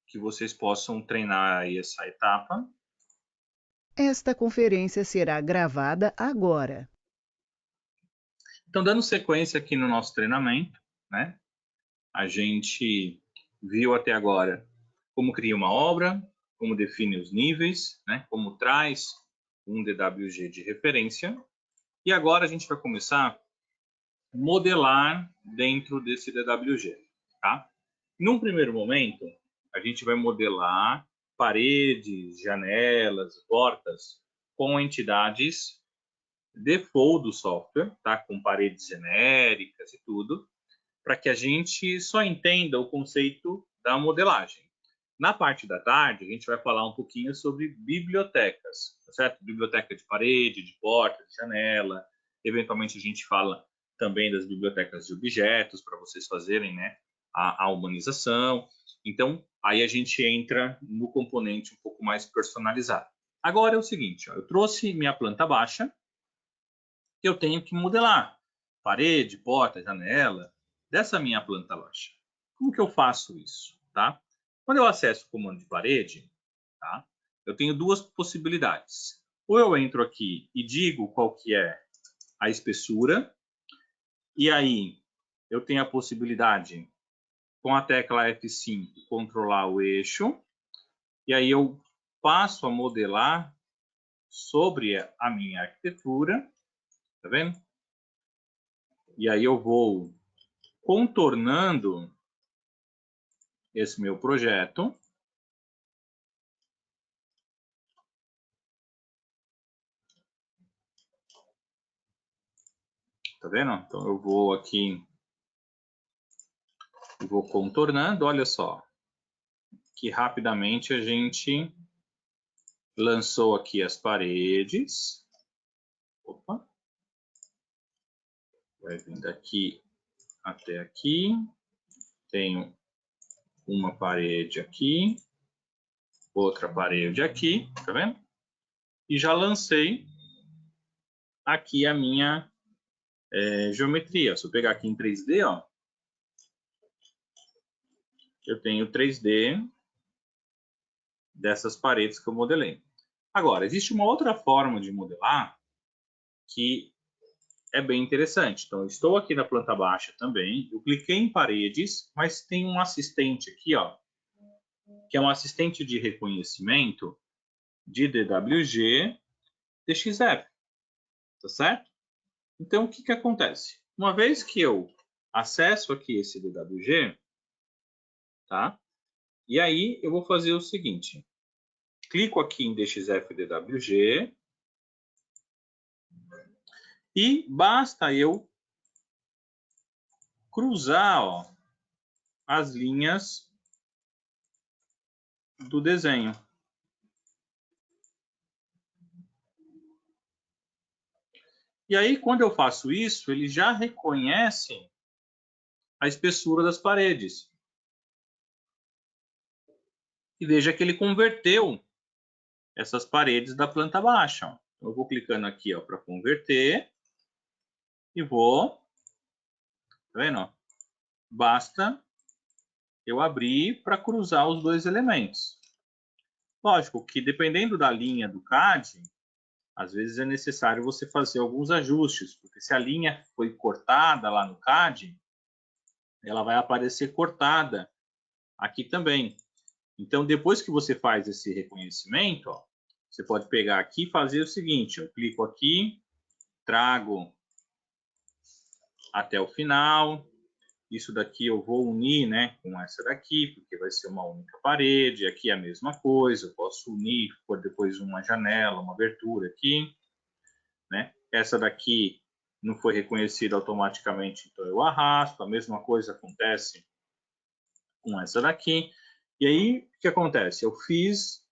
B: que vocês possam treinar aí essa etapa.
A: Esta conferência será gravada agora.
B: Então, dando sequência aqui no nosso treinamento, né? A gente viu até agora como cria uma obra, como define os níveis, né? Como traz um DWG de referência. E agora a gente vai começar a modelar dentro desse DWG, tá? Num primeiro momento, a gente vai modelar paredes, janelas, portas com entidades default do software, tá? Com paredes genéricas e tudo, para que a gente só entenda o conceito da modelagem. Na parte da tarde, a gente vai falar um pouquinho sobre bibliotecas, tá certo? Biblioteca de parede, de porta, de janela. Eventualmente, a gente fala também das bibliotecas de objetos, para vocês fazerem, né, a humanização. Então, aí a gente entra no componente um pouco mais personalizado. Agora é o seguinte, ó, eu trouxe minha planta baixa, que eu tenho que modelar parede, porta, janela, dessa minha planta baixa. Como que eu faço isso, tá? Quando eu acesso o comando de parede, tá? Eu tenho duas possibilidades. Ou eu entro aqui e digo qual que é a espessura, e aí eu tenho a possibilidade, com a tecla F5, controlar o eixo, e aí eu passo a modelar sobre a minha arquitetura, tá vendo? E aí eu vou contornando esse meu projeto. Tá vendo? Então eu vou aqui, vou contornando, olha só, que rapidamente a gente lançou aqui as paredes. Opa. Vai vir daqui até aqui. Tenho uma parede aqui, outra parede aqui, tá vendo? E já lancei aqui a minha geometria. Se eu pegar aqui em 3D, ó, eu tenho 3D dessas paredes que eu modelei. Agora, existe uma outra forma de modelar que é bem interessante. Então, eu estou aqui na planta baixa também, eu cliquei em paredes, mas tem um assistente aqui, ó, que é um assistente de reconhecimento de DWG DXF, tá certo? Então, o que que acontece? Uma vez que eu acesso aqui esse DWG, tá? E aí eu vou fazer o seguinte, clico aqui em DXF DWG e basta eu cruzar, ó, as linhas do desenho. E aí, quando eu faço isso, ele já reconhece a espessura das paredes. E veja que ele converteu essas paredes da planta baixa. Eu vou clicando aqui para converter e vou, tá vendo? Basta eu abrir para cruzar os dois elementos. Lógico que dependendo da linha do CAD, às vezes é necessário você fazer alguns ajustes, porque se a linha foi cortada lá no CAD, ela vai aparecer cortada aqui também. Então, depois que você faz esse reconhecimento, ó, você pode pegar aqui e fazer o seguinte, eu clico aqui, trago até o final, isso daqui eu vou unir, né, com essa daqui, porque vai ser uma única parede, aqui é a mesma coisa, eu posso unir, por depois uma janela, uma abertura aqui, né, essa daqui não foi reconhecida automaticamente, então eu arrasto, a mesma coisa acontece com essa daqui, e aí o que acontece? Eu fiz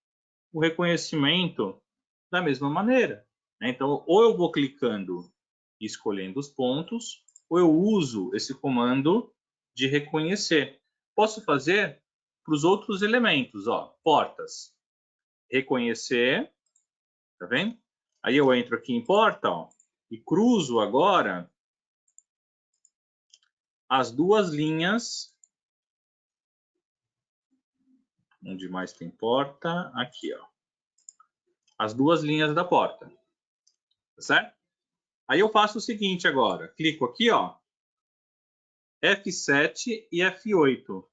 B: o reconhecimento da mesma maneira, né? Então, ou eu vou clicando e escolhendo os pontos, ou eu uso esse comando de reconhecer. Posso fazer para os outros elementos, ó, portas. Reconhecer, tá vendo? Aí eu entro aqui em porta, ó, e cruzo agora as duas linhas. Onde mais tem porta? Aqui, ó. As duas linhas da porta. Tá certo? Aí eu faço o seguinte agora. Clico aqui, ó. F7 e F8.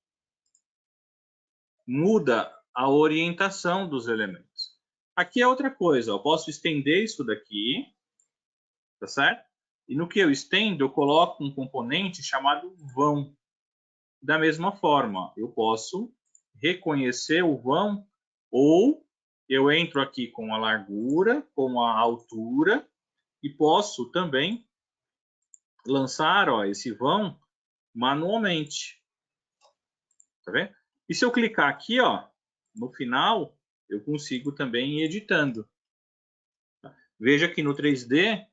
B: Muda a orientação dos elementos. Aqui é outra coisa. Eu posso estender isso daqui. Tá certo? E no que eu estendo, eu coloco um componente chamado vão. Da mesma forma, eu posso reconhecer o vão ou eu entro aqui com a largura, com a altura E posso também lançar, ó, esse vão manualmente. Tá vendo? E se eu clicar aqui, ó, no final, eu consigo também ir editando. Veja que no 3D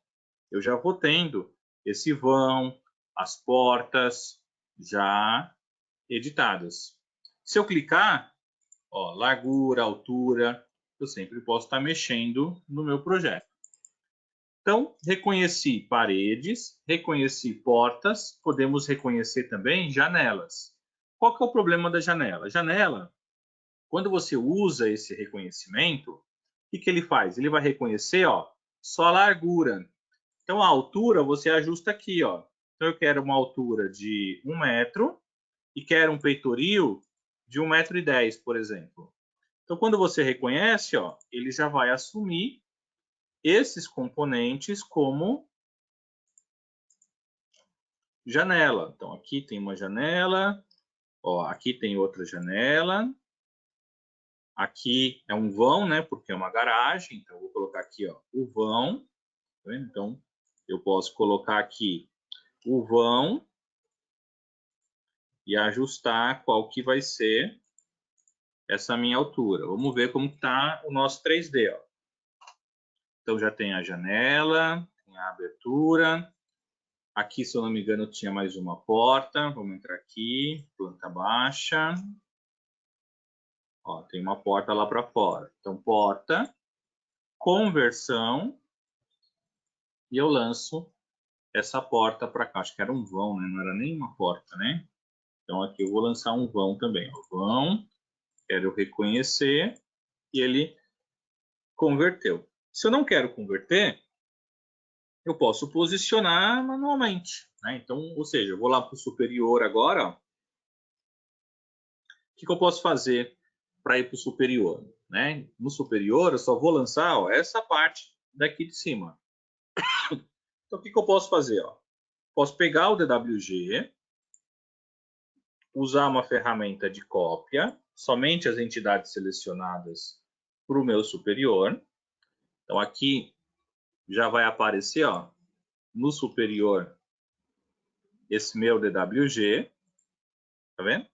B: eu já vou tendo esse vão, as portas já editadas. Se eu clicar, ó, largura, altura, eu sempre posso estar mexendo no meu projeto. Então, reconheci paredes, reconheci portas, podemos reconhecer também janelas. Qual que é o problema da janela? Janela, quando você usa esse reconhecimento, o que ele faz? Ele vai reconhecer, ó, só a largura. Então, a altura você ajusta aqui, ó. Então, eu quero uma altura de 1 metro e quero um peitoril de 1,10 m, por exemplo. Então, quando você reconhece, ó, ele já vai assumir esses componentes como janela. Então, aqui tem uma janela, ó, aqui tem outra janela. Aqui é um vão, né, porque é uma garagem. Então, eu vou colocar aqui, ó, o vão. Tá vendo? Então, eu posso colocar aqui o vão e ajustar qual que vai ser essa minha altura. Vamos ver como está o nosso 3D. Ó. Então, já tem a janela, tem a abertura. Aqui, se eu não me engano, tinha mais uma porta. Vamos entrar aqui, planta baixa. Ó, tem uma porta lá para fora. Então, porta, conversão, e eu lanço essa porta para cá. Acho que era um vão, né? Não era nem uma porta, né? Então, aqui eu vou lançar um vão também. Ó. Vão, quero reconhecer, e ele converteu. Se eu não quero converter, eu posso posicionar manualmente. Né? Então, ou seja, eu vou lá para o superior agora. Ó. O que eu posso fazer para ir para o superior? Né? No superior, eu só vou lançar ó, essa parte daqui de cima. Então, o que eu posso fazer? Ó? Posso pegar o DWG, usar uma ferramenta de cópia, somente as entidades selecionadas para o meu superior. Então, aqui já vai aparecer ó, no superior esse meu DWG, tá vendo?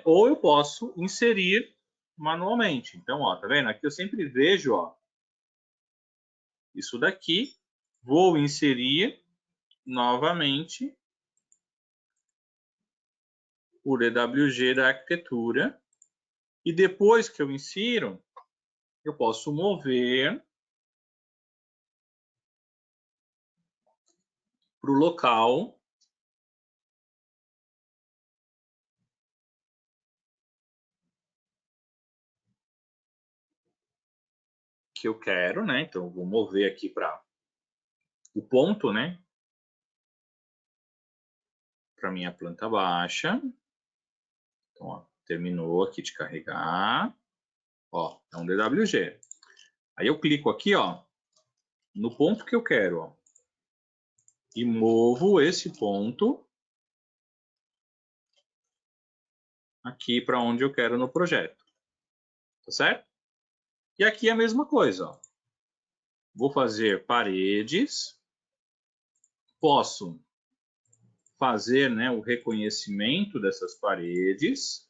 B: Ou eu posso inserir manualmente. Então, ó, tá vendo? Aqui eu sempre vejo ó, isso daqui, vou inserir novamente o DWG da arquitetura e depois que eu insiro, eu posso mover para o local que eu quero, né? Então, eu vou mover aqui para o ponto, né? Para minha planta baixa. Então, ó, terminou aqui de carregar. Ó, é um DWG. Aí eu clico aqui, ó, no ponto que eu quero, ó, e movo esse ponto aqui para onde eu quero no projeto. Tá certo? E aqui é a mesma coisa, ó. Vou fazer paredes. Posso fazer, né, o reconhecimento dessas paredes.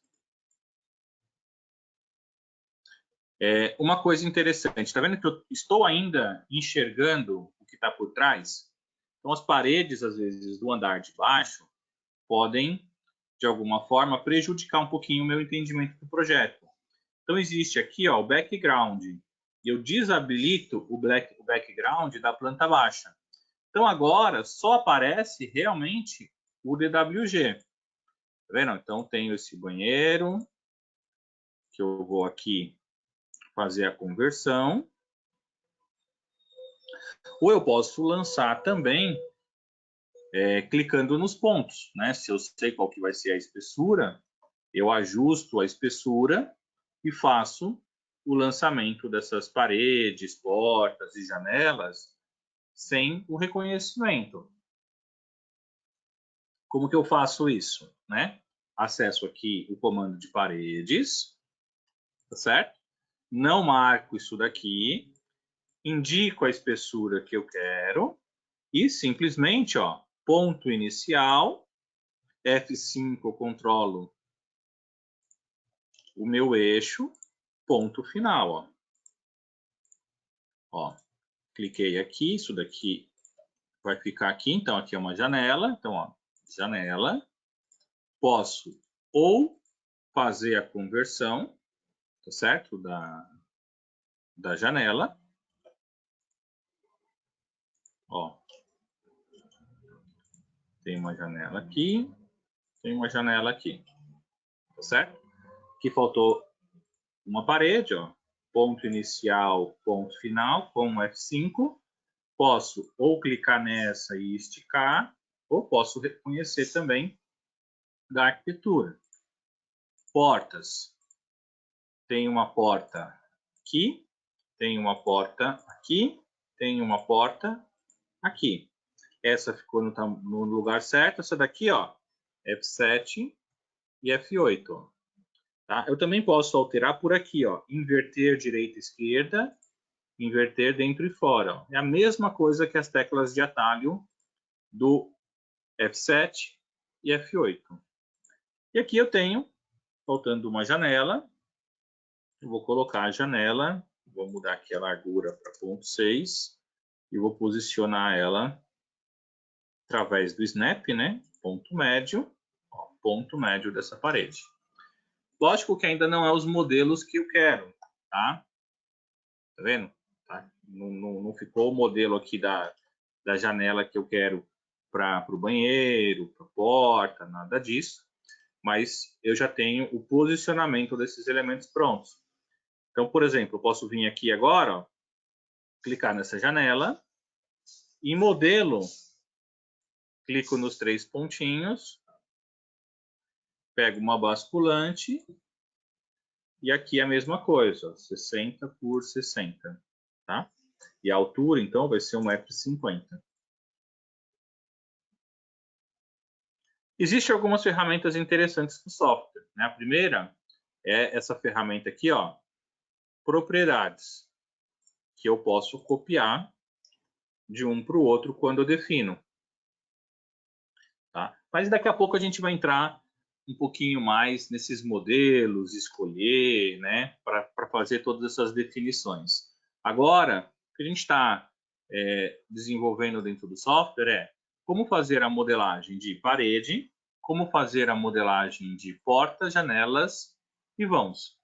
B: Uma coisa interessante, tá vendo que eu estou ainda enxergando o que está por trás? Então, as paredes, às vezes, do andar de baixo podem, de alguma forma, prejudicar um pouquinho o meu entendimento do projeto. Então, existe aqui ó, o background. E eu desabilito o background da planta baixa. Então, agora, só aparece realmente o DWG. Tá vendo? Então, tenho esse banheiro, que eu vou aqui fazer a conversão. Ou eu posso lançar também clicando nos pontos. Né? Se eu sei qual que vai ser a espessura, eu ajusto a espessura e faço o lançamento dessas paredes, portas e janelas sem o reconhecimento. Como que eu faço isso? Né? Acesso aqui o comando de paredes, tá certo? Não marco isso daqui indico a espessura que eu quero e simplesmente, ó, ponto inicial, F5 eu controlo o meu eixo, ponto final, ó. Ó, cliquei aqui, isso daqui vai ficar aqui, então aqui é uma janela, então ó, janela, posso ou fazer a conversão, tá certo, da janela, ó, tem uma janela aqui, tem uma janela aqui, tá certo? Aqui faltou uma parede, ó, ponto inicial, ponto final, com um F5, posso ou clicar nessa e esticar, ou posso reconhecer também da arquitetura. Portas. Tem uma porta aqui, tem uma porta aqui, tem uma porta aqui. Essa ficou no lugar certo, essa daqui, ó, F7 e F8. Tá? Eu também posso alterar por aqui, ó, inverter direita e esquerda, inverter dentro e fora. Ó. É a mesma coisa que as teclas de atalho do F7 e F8. E aqui eu tenho, faltando uma janela, eu vou colocar a janela, vou mudar aqui a largura para 0,6 e vou posicionar ela através do snap, né? Ponto médio, ó, ponto médio dessa parede. Lógico que ainda não é os modelos que eu quero, tá? Tá vendo? Tá? Não ficou o modelo aqui da janela que eu quero para o banheiro, para a porta, nada disso. Mas eu já tenho o posicionamento desses elementos prontos. Então, por exemplo, eu posso vir aqui agora, ó, clicar nessa janela, em modelo, clico nos 3 pontinhos, pego uma basculante, e aqui a mesma coisa, ó, 60 por 60, tá? E a altura, então, vai ser 1,50 m. Existem algumas ferramentas interessantes do software, né? A primeira é essa ferramenta aqui, ó, propriedades, que eu posso copiar de um para o outro quando eu defino. Tá? Mas daqui a pouco a gente vai entrar um pouquinho mais nesses modelos, escolher, né, para fazer todas essas definições. Agora, o que a gente está desenvolvendo dentro do software é como fazer a modelagem de parede, como fazer a modelagem de portas, janelas e vãos.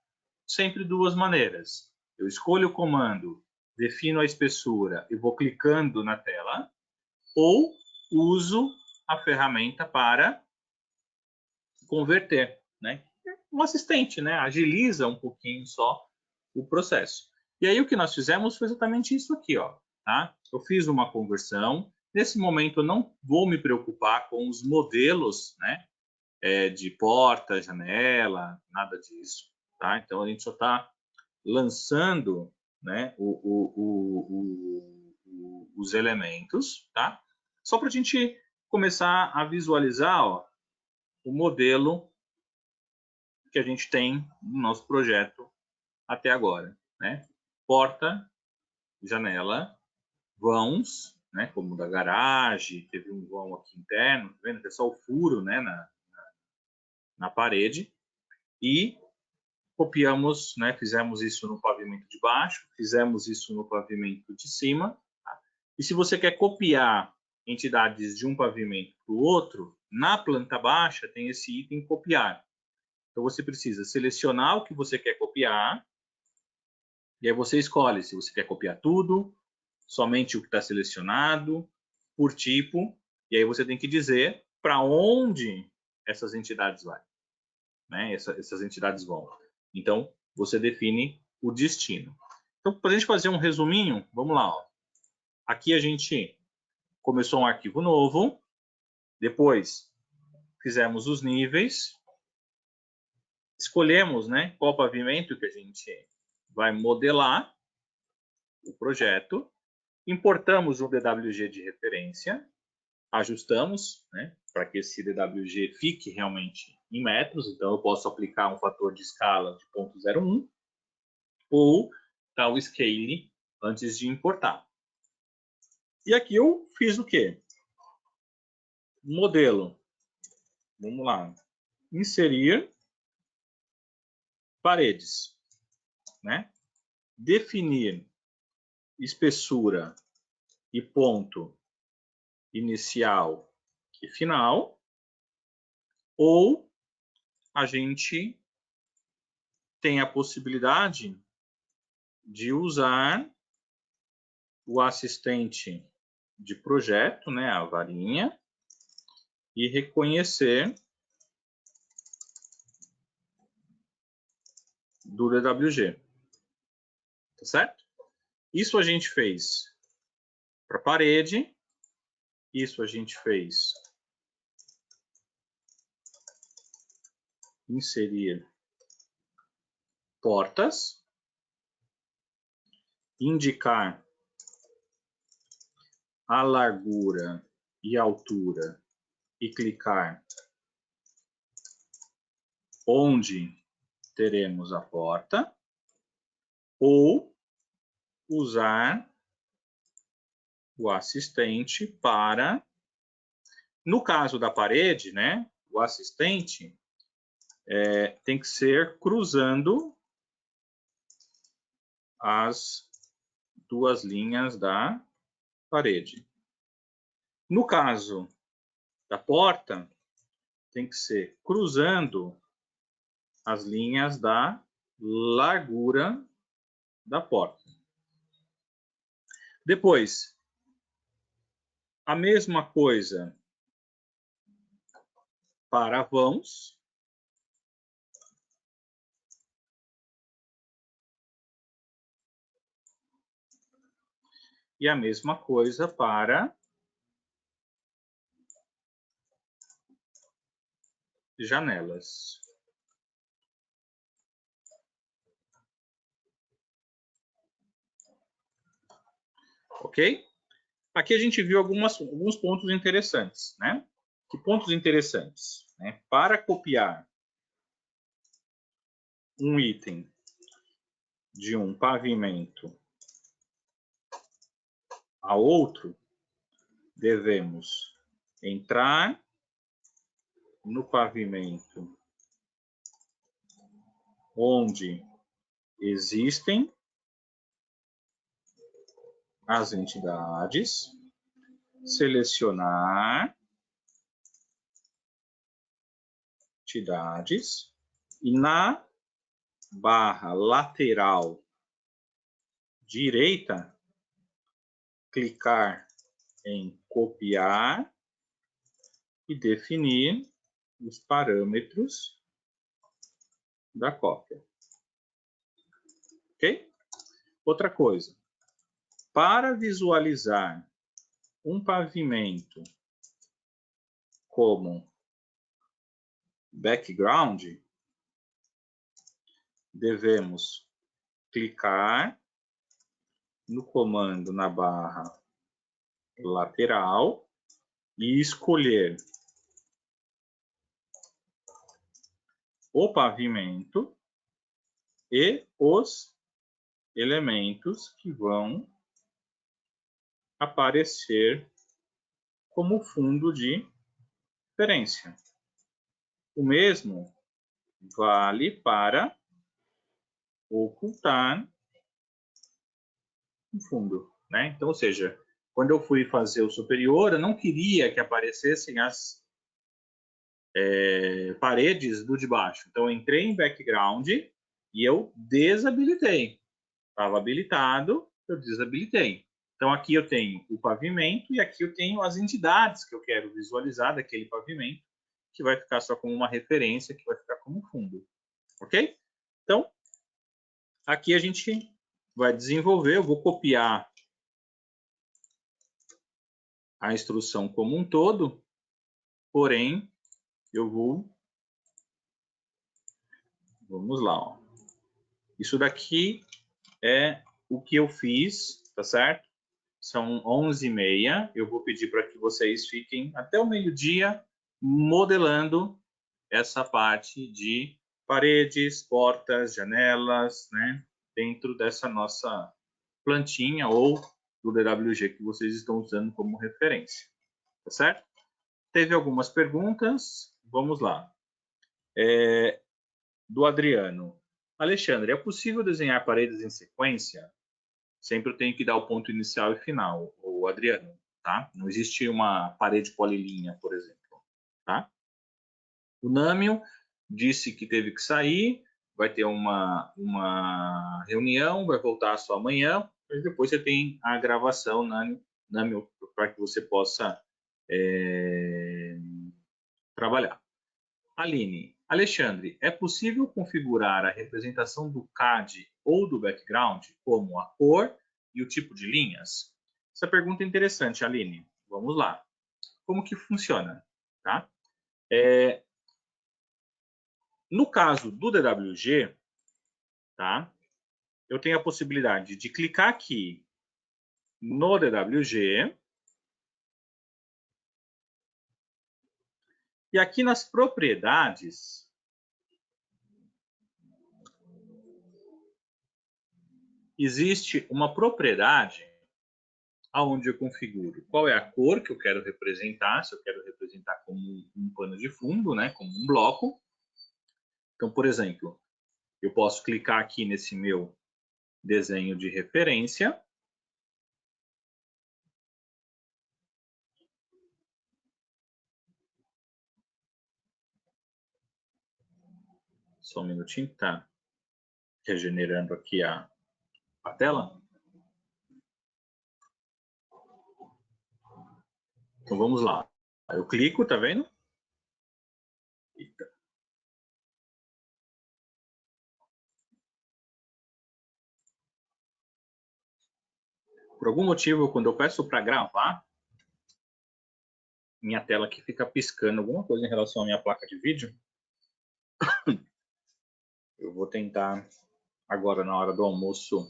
B: Sempre duas maneiras. Eu escolho o comando, defino a espessura e vou clicando na tela, ou uso a ferramenta para converter, né? Um assistente, né? Agiliza um pouquinho só o processo. E aí o que nós fizemos foi exatamente isso aqui, ó, tá? Eu fiz uma conversão. Nesse momento eu não vou me preocupar com os modelos, né? De porta, janela, nada disso, tá? Então a gente só está lançando, né? Os elementos, tá? Só para a gente começar a visualizar, ó, o modelo que a gente tem no nosso projeto até agora, né? Porta, janela, vãos, né? Como da garagem, teve um vão aqui interno, tá vendo? É só o furo, né? Na parede. E copiamos, né? Fizemos isso no pavimento de baixo, fizemos isso no pavimento de cima. Tá? E se você quer copiar entidades de um pavimento para o outro, na planta baixa tem esse item copiar. Então você precisa selecionar o que você quer copiar, e aí você escolhe se você quer copiar tudo, somente o que está selecionado, por tipo, e aí você tem que dizer para onde essas entidades vão, né? Essas entidades vão. Então você define o destino. Então, para a gente fazer um resuminho, vamos lá. Ó. Aqui a gente começou um arquivo novo, depois fizemos os níveis, escolhemos, né, qual pavimento que a gente vai modelar o projeto, importamos o DWG de referência, ajustamos, né, para que esse DWG fique realmente em metros, então eu posso aplicar um fator de escala de 0,01 ou dar o scale antes de importar. E aqui eu fiz o quê? Modelo. Vamos lá. Inserir paredes, né? Definir espessura e ponto inicial e final, ou a gente tem a possibilidade de usar o assistente de projeto, né, a varinha, e reconhecer do DWG, tá certo? Isso a gente fez para a parede, isso a gente fez inserir portas, indicar a largura e altura e clicar onde teremos a porta, ou usar o assistente para, no caso da parede, né, o assistente tem que ser cruzando as duas linhas da parede. No caso da porta, tem que ser cruzando as linhas da largura da porta. Depois, a mesma coisa para vãos. E a mesma coisa para janelas. Ok? Aqui a gente viu alguns pontos interessantes, né? Que pontos interessantes? Né? Para copiar um item de um pavimento a outro, devemos entrar no pavimento onde existem as entidades, selecionar entidades e na barra lateral direita, clicar em copiar e definir os parâmetros da cópia. Ok? Outra coisa, para visualizar um pavimento como background, devemos clicar no comando na barra lateral e escolher o pavimento e os elementos que vão aparecer como fundo de referência. O mesmo vale para ocultar um fundo, né? Então, ou seja, quando eu fui fazer o superior, eu não queria que aparecessem as paredes do de baixo. Então, eu entrei em background e eu desabilitei. Estava habilitado, eu desabilitei. Então, aqui eu tenho o pavimento e aqui eu tenho as entidades que eu quero visualizar daquele pavimento, que vai ficar só como uma referência, que vai ficar como fundo. Ok? Então, aqui a gente vai desenvolver, eu vou copiar a instrução como um todo, porém, eu vou... Vamos lá, ó. Isso daqui é o que eu fiz, tá certo? São 11h30. Eu vou pedir para que vocês fiquem até o meio-dia modelando essa parte de paredes, portas, janelas, né? Dentro dessa nossa plantinha ou do DWG que vocês estão usando como referência. Tá certo? Teve algumas perguntas. Vamos lá. Do Adriano. Alexandre, é possível desenhar paredes em sequência? Sempre eu tenho que dar o ponto inicial e final, o Adriano, tá? Não existe uma parede polilinha, por exemplo, tá? O Nâmio disse que teve que sair, vai ter uma reunião, vai voltar só amanhã, mas depois você tem a gravação, Nâmio, para que você possa trabalhar. Aline, Alexandre, é possível configurar a representação do CAD ou do background, como a cor e o tipo de linhas? Essa pergunta é interessante, Aline. Vamos lá. Como que funciona? Tá? No caso do DWG, tá? Eu tenho a possibilidade de clicar aqui no DWG e aqui nas propriedades existe uma propriedade aonde eu configuro qual é a cor que eu quero representar, se eu quero representar como um pano de fundo, né, como um bloco. Então, por exemplo, eu posso clicar aqui nesse meu desenho de referência. Só um minutinho, tá regenerando aqui a tela. Então vamos lá. Eu clico, tá vendo? Eita. Por algum motivo, quando eu peço para gravar, minha tela aqui fica piscando alguma coisa em relação à minha placa de vídeo. Eu vou tentar agora na hora do almoço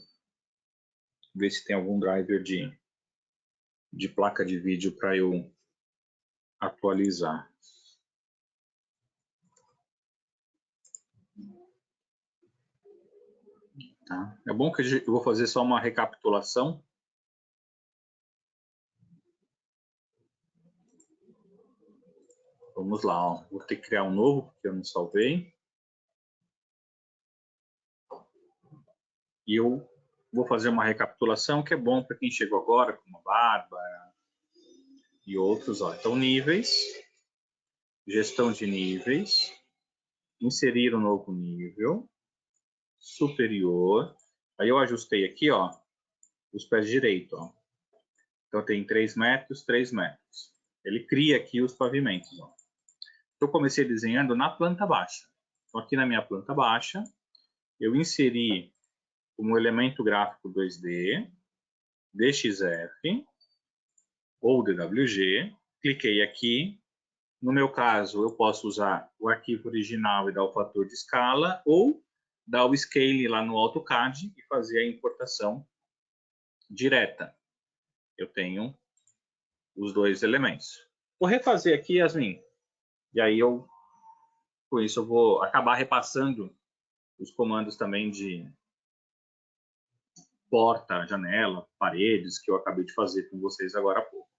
B: ver se tem algum driver de placa de vídeo para eu atualizar. Tá? É bom que eu vou fazer só uma recapitulação. Vamos lá, ó. Vou ter que criar um novo porque eu não salvei. E eu vou fazer uma recapitulação que é bom para quem chegou agora, como a Bárbara e outros. Ó. Então, níveis, gestão de níveis, inserir um novo nível, superior. Aí eu ajustei aqui, ó, os pés direitos, ó. Então tem 3 metros, 3 metros. Ele cria aqui os pavimentos, ó. Eu comecei desenhando na planta baixa. Então aqui na minha planta baixa, eu inseri como elemento gráfico 2D, DXF ou DWG, cliquei aqui. No meu caso, eu posso usar o arquivo original e dar o fator de escala ou dar o scale lá no AutoCAD e fazer a importação direta. Eu tenho os dois elementos. Vou refazer aqui, Yasmin, e aí com isso eu vou acabar repassando os comandos também de porta, janela, paredes, que eu acabei de fazer com vocês agora há pouco.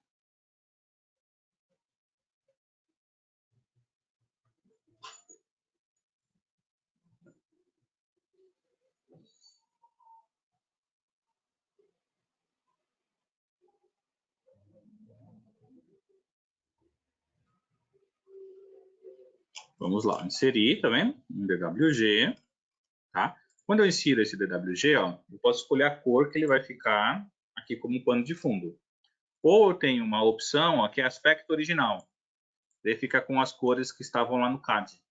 B: Vamos lá, inserir, tá vendo? Um DWG, tá? Quando eu insiro esse DWG, ó, eu posso escolher a cor que ele vai ficar aqui como pano de fundo. Ou eu tenho uma opção, ó, que é aspecto original. Ele fica com as cores que estavam lá no CAD.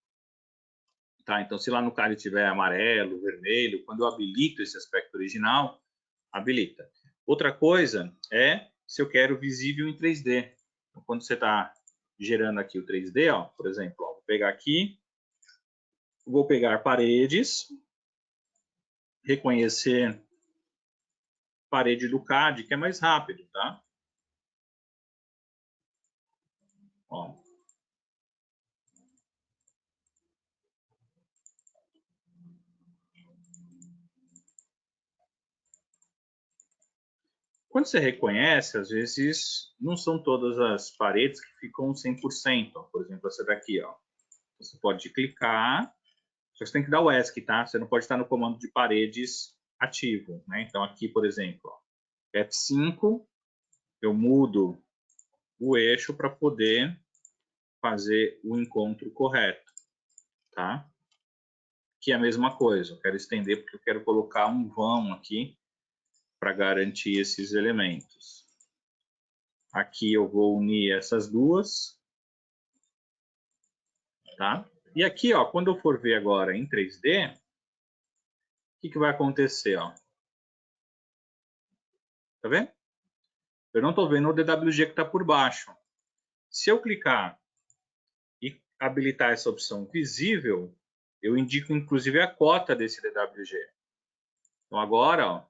B: Tá? Então, se lá no CAD tiver amarelo, vermelho, quando eu habilito esse aspecto original, habilita. Outra coisa é se eu quero visível em 3D. Então, quando você está gerando aqui o 3D, ó, por exemplo, ó, vou pegar aqui, vou pegar paredes, reconhecer parede do CAD, que é mais rápido, tá? Ó. Quando você reconhece, às vezes não são todas as paredes que ficam 100%. Ó. Por exemplo, essa daqui, ó. Você pode clicar, só que você tem que dar o ESC, tá? Você não pode estar no comando de paredes ativo, né? Então aqui, por exemplo, ó, F5, eu mudo o eixo para poder fazer o encontro correto, tá? Que é a mesma coisa, eu quero estender porque eu quero colocar um vão aqui para garantir esses elementos. Aqui eu vou unir essas duas, tá? E aqui, ó, quando eu for ver agora em 3D, o que vai acontecer, ó? Tá vendo? Eu não estou vendo o DWG que está por baixo. Se eu clicar e habilitar essa opção visível, eu indico inclusive a cota desse DWG. Então agora, ó,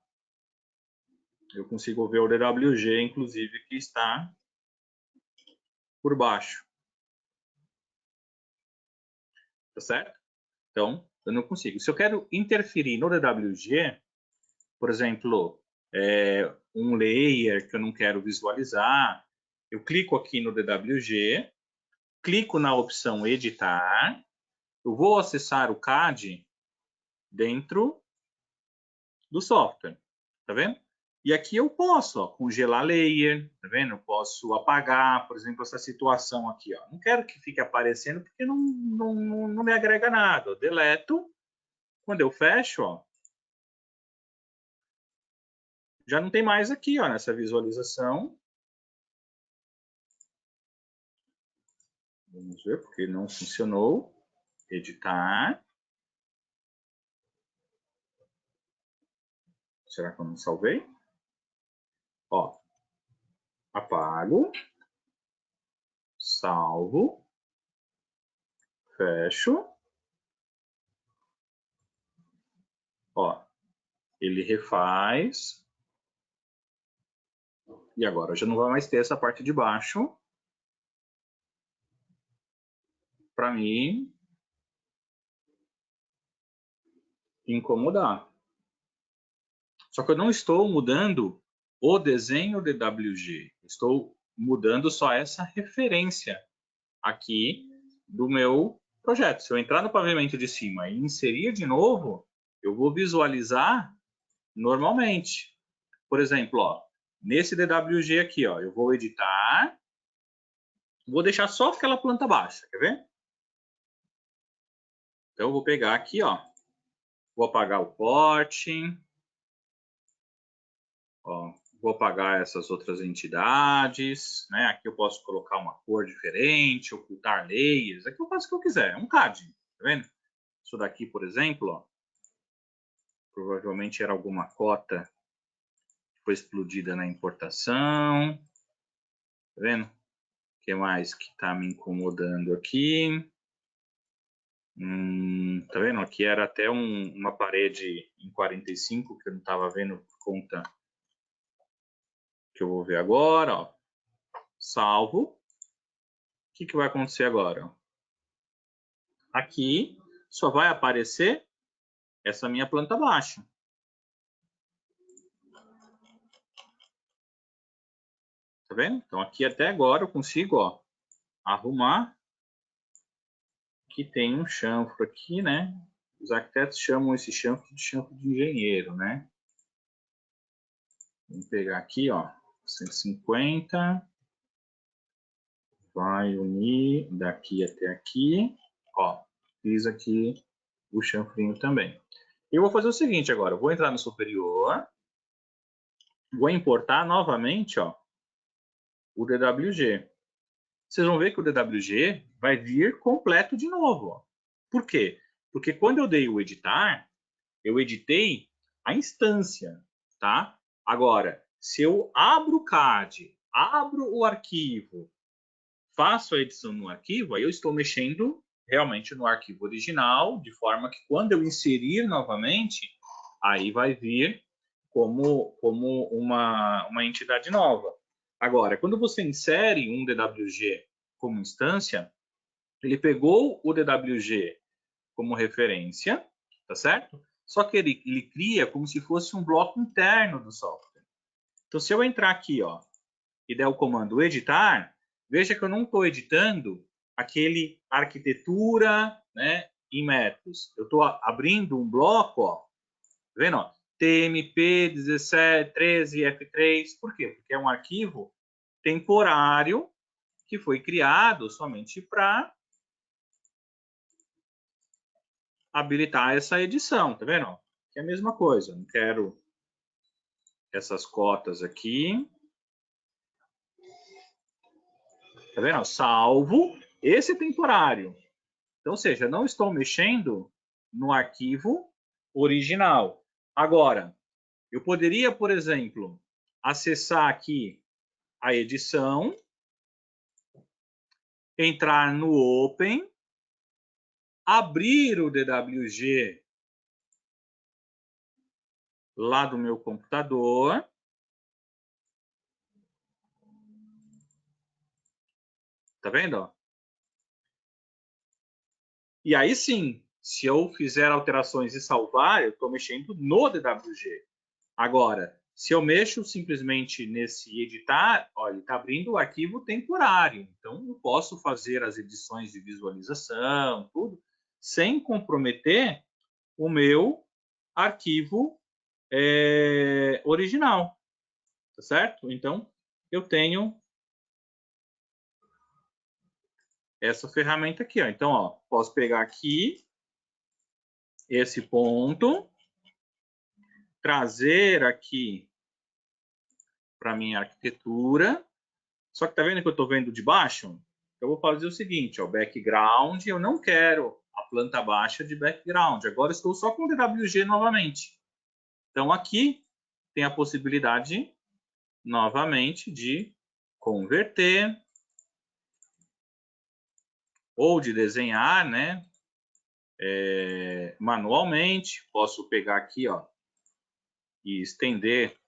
B: eu consigo ver o DWG, inclusive, que está por baixo. Tá certo? Então, eu não consigo. Se eu quero interferir no DWG, por exemplo, um layer que eu não quero visualizar, eu clico aqui no DWG, clico na opção editar, eu vou acessar o CAD dentro do software, tá vendo? E aqui eu posso, ó, congelar layer, tá vendo? Eu posso apagar, por exemplo, essa situação aqui, ó. Não quero que fique aparecendo porque não me agrega nada. Eu deleto, quando eu fecho, ó, já não tem mais aqui, ó, nessa visualização. Vamos ver, porque não funcionou. Editar. Será que eu não salvei? Ó, apago, salvo, fecho. Ó, ele refaz. E agora já não vai mais ter essa parte de baixo para mim incomodar. Só que eu não estou mudando o desenho DWG. Estou mudando só essa referência aqui do meu projeto. Se eu entrar no pavimento de cima e inserir de novo, eu vou visualizar normalmente. Por exemplo, ó, nesse DWG aqui, ó, eu vou editar, vou deixar só aquela planta baixa, quer ver? Então eu vou pegar aqui, ó, vou apagar o porte, ó, vou apagar essas outras entidades, né? Aqui eu posso colocar uma cor diferente, ocultar layers, aqui eu faço o que eu quiser, é um CAD, tá vendo? Isso daqui, por exemplo, ó, provavelmente era alguma cota que foi explodida na importação, tá vendo? O que mais que tá me incomodando aqui? Tá vendo? Aqui era até uma parede em 45 que eu não estava vendo por conta que eu vou ver agora, ó. Salvo. O que vai acontecer agora? Aqui só vai aparecer essa minha planta baixa. Tá vendo? Então aqui até agora eu consigo, ó, arrumar. Aqui tem um chanfro aqui, né? Os arquitetos chamam esse chanfro de engenheiro, né? Vamos pegar aqui, ó, 150. Vai unir daqui até aqui. Ó, fiz aqui o chanfrinho também. Eu vou fazer o seguinte agora. Eu vou entrar no superior. Vou importar novamente, ó, o DWG. Vocês vão ver que o DWG vai vir completo de novo. Ó. Por quê? Porque quando eu dei o editar, eu editei a instância, tá? Agora, se eu abro o CAD, abro o arquivo, faço a edição no arquivo, aí eu estou mexendo realmente no arquivo original, de forma que quando eu inserir novamente, aí vai vir como uma entidade nova. Agora, quando você insere um DWG como instância, ele pegou o DWG como referência, tá certo? Só que ele cria como se fosse um bloco interno do software. Então, se eu entrar aqui, ó, e der o comando editar, veja que eu não estou editando aquele arquitetura, né, em metros. Eu estou abrindo um bloco, ó, tá vendo? Ó, TMP 1713 F3. Por quê? Porque é um arquivo temporário que foi criado somente para habilitar essa edição, tá vendo? Que é a mesma coisa. Não quero essas cotas aqui. Tá vendo? Salvo esse temporário. Então, ou seja, não estou mexendo no arquivo original. Agora, eu poderia, por exemplo, acessar aqui a edição, entrar no Open, abrir o DWG lá do meu computador. Tá vendo? E aí sim, se eu fizer alterações e salvar, eu estou mexendo no DWG. Agora, se eu mexo simplesmente nesse editar, olha, ele está abrindo o arquivo temporário. Então, eu posso fazer as edições de visualização, tudo, sem comprometer o meu arquivo original. Tá certo? Então, eu tenho essa ferramenta aqui. Ó. Então, ó, posso pegar aqui esse ponto, trazer aqui para minha arquitetura. Só que tá vendo que eu estou vendo de baixo? Eu vou fazer o seguinte, ó, background, eu não quero a planta baixa de background. Agora estou só com o DWG novamente. Então aqui tem a possibilidade novamente de converter ou de desenhar, né, manualmente. Posso pegar aqui, ó, e estender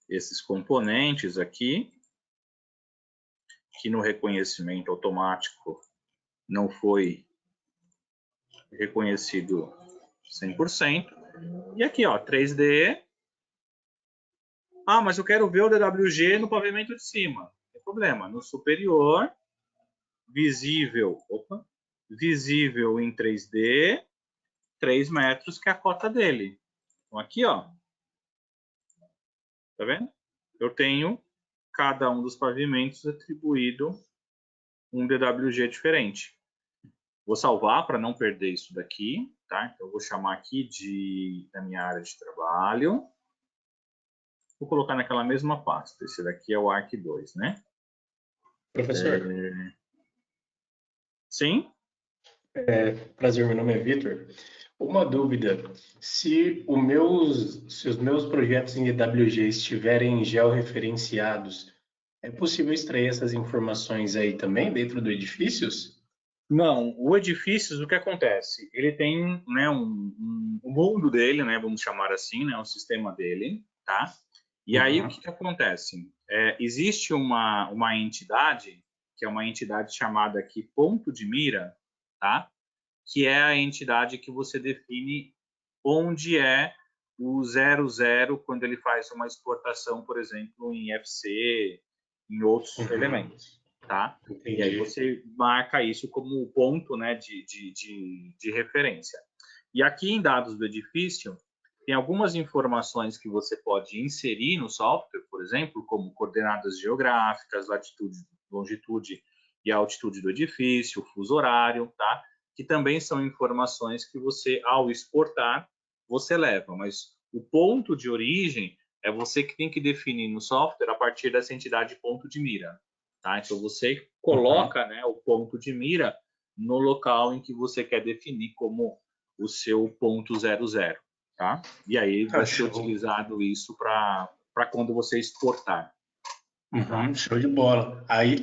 B: esses componentes aqui, que no reconhecimento automático não foi reconhecido 100%. E aqui, ó, 3D. Ah, mas eu quero ver o DWG no pavimento de cima. Não tem problema. No superior, visível, visível em 3D, 3 metros, que é a cota dele. Então aqui, ó, tá vendo? Eu tenho cada um dos pavimentos atribuído um DWG diferente. Vou salvar para não perder isso daqui, tá? Então eu vou chamar aqui da minha área de trabalho. Vou colocar naquela mesma pasta. Esse daqui é o ARC2, né?
C: Professor,
B: Sim?
C: prazer, meu nome é Vitor. Uma dúvida, se os meus projetos em EWG estiverem georreferenciados, é possível extrair essas informações aí também dentro do Edifícios?
B: Não, o Edifícios, o que acontece? Ele tem, né, um mundo dele, né, vamos chamar assim, né, o sistema dele, tá? E aí o que acontece? Existe uma entidade, que é uma entidade chamada aqui ponto de mira, tá? Que é a entidade que você define onde é o 00 quando ele faz uma exportação, por exemplo, em FC, em outros elementos, tá?
C: Entendi.
B: E aí você marca isso como ponto, né, de referência. E aqui em dados do edifício, tem algumas informações que você pode inserir no software, por exemplo, como coordenadas geográficas, latitude, longitude e altitude do edifício, fuso horário, tá? Que também são informações que você, ao exportar, você leva. Mas o ponto de origem é você que tem que definir no software a partir dessa entidade ponto de mira. Tá? Então, você coloca, né, o ponto de mira no local em que você quer definir como o seu ponto 00. Tá? E aí vai ser utilizado isso para quando você exportar.
C: Show de bola. Aí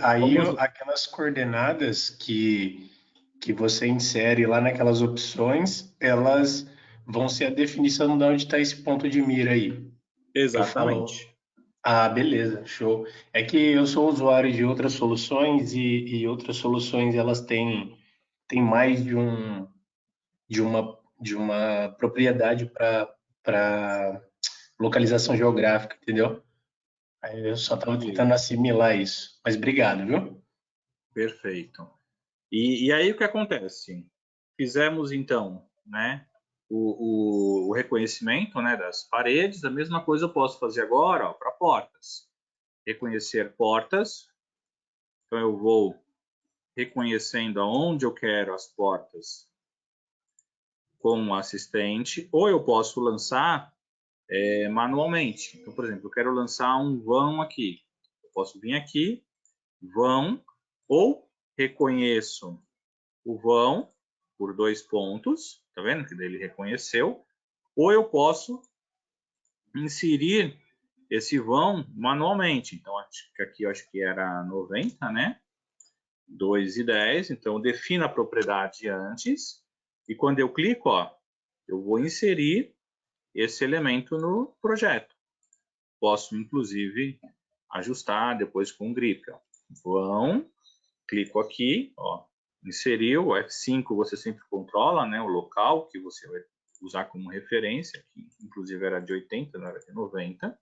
C: aquelas coordenadas que você insere lá naquelas opções, elas vão ser a definição de onde está esse ponto de mira aí.
B: Exatamente.
C: Beleza, show. É que eu sou usuário de outras soluções e outras soluções elas têm tem mais de uma propriedade para localização geográfica, entendeu? Aí eu só estava tentando assimilar isso. Mas obrigado, viu?
B: Perfeito. E aí o que acontece? Fizemos então, né, o reconhecimento, né, das paredes. A mesma coisa eu posso fazer agora para portas. Reconhecer portas. Então eu vou reconhecendo aonde eu quero as portas com o assistente, ou eu posso lançar manualmente. Então, por exemplo, eu quero lançar um vão aqui. Eu posso vir aqui, vão, ou reconheço o vão por 2 pontos, tá vendo que ele reconheceu, ou eu posso inserir esse vão manualmente. Então, aqui eu acho que era 90, né? 2,10, então eu defino a propriedade antes, e quando eu clico, ó, eu vou inserir esse elemento no projeto. Posso, inclusive, ajustar depois com o grip. Ó. Vão, clico aqui, ó, inseriu, o F5 você sempre controla, né, o local que você vai usar como referência, que inclusive era de 80, não era de 90,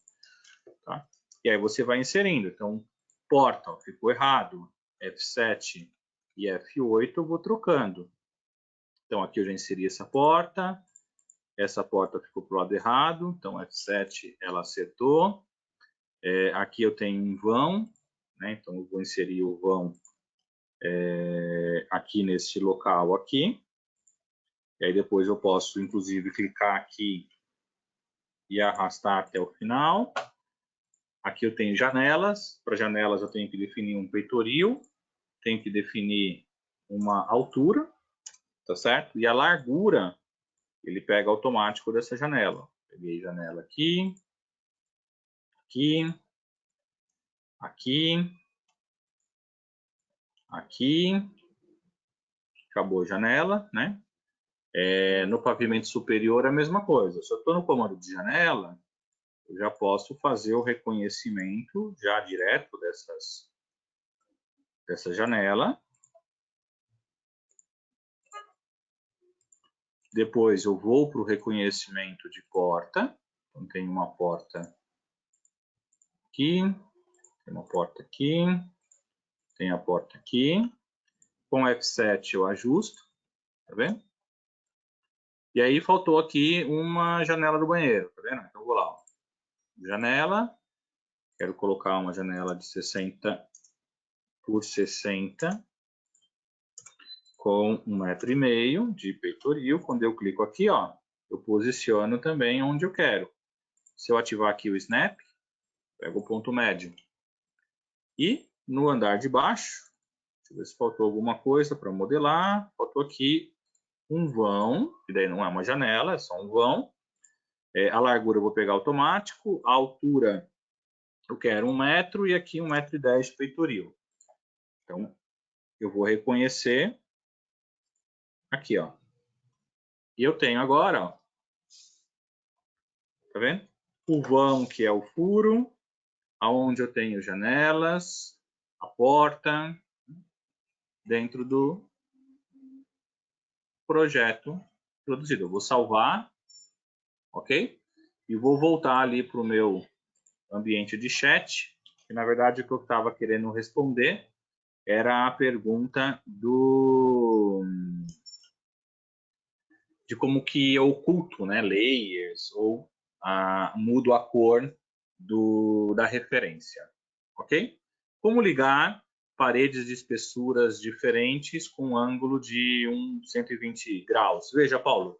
B: tá? E aí você vai inserindo. Então, porta, ó, ficou errado, F7 e F8 eu vou trocando. Então, aqui eu já inseri essa porta ficou para o lado errado, então F7 ela acertou. Aqui eu tenho um vão, né? Então eu vou inserir o vão aqui nesse local aqui. E aí depois eu posso, inclusive, clicar aqui e arrastar até o final. Aqui eu tenho janelas. Para janelas eu tenho que definir um peitoril, tenho que definir uma altura, tá certo? E a largura ele pega automático dessa janela. Peguei janela aqui, aqui, aqui, aqui, acabou a janela, né? No pavimento superior a mesma coisa. Se eu estou no comando de janela, eu já posso fazer o reconhecimento já direto dessa janela. Depois eu vou para o reconhecimento de porta. Então tem uma porta aqui, tem uma porta aqui, tem a porta aqui. Com F7 eu ajusto, tá vendo? E aí faltou aqui uma janela do banheiro, tá vendo? Então eu vou lá, ó. Janela, quero colocar uma janela de 60 por 60 com 1,5 m de peitoril. Quando eu clico aqui, ó, eu posiciono também onde eu quero. Se eu ativar aqui o snap, pego o ponto médio. E no andar de baixo, deixa eu ver se faltou alguma coisa para modelar. Faltou aqui um vão, que daí não é uma janela, é só um vão. A largura eu vou pegar automático, a altura eu quero 1 metro e aqui 1,10 m de peitoril. Então, eu vou reconhecer aqui, ó. E eu tenho agora, ó, tá vendo? O vão, que é o furo, aonde eu tenho janelas, a porta, dentro do projeto produzido. Eu vou salvar, ok? E vou voltar ali para o meu ambiente de chat, que na verdade o que eu estava querendo responder era a pergunta de como que eu oculto, né, layers ou mudo a cor da referência, ok? Como ligar paredes de espessuras diferentes com ângulo de 120 graus? Veja, Paulo,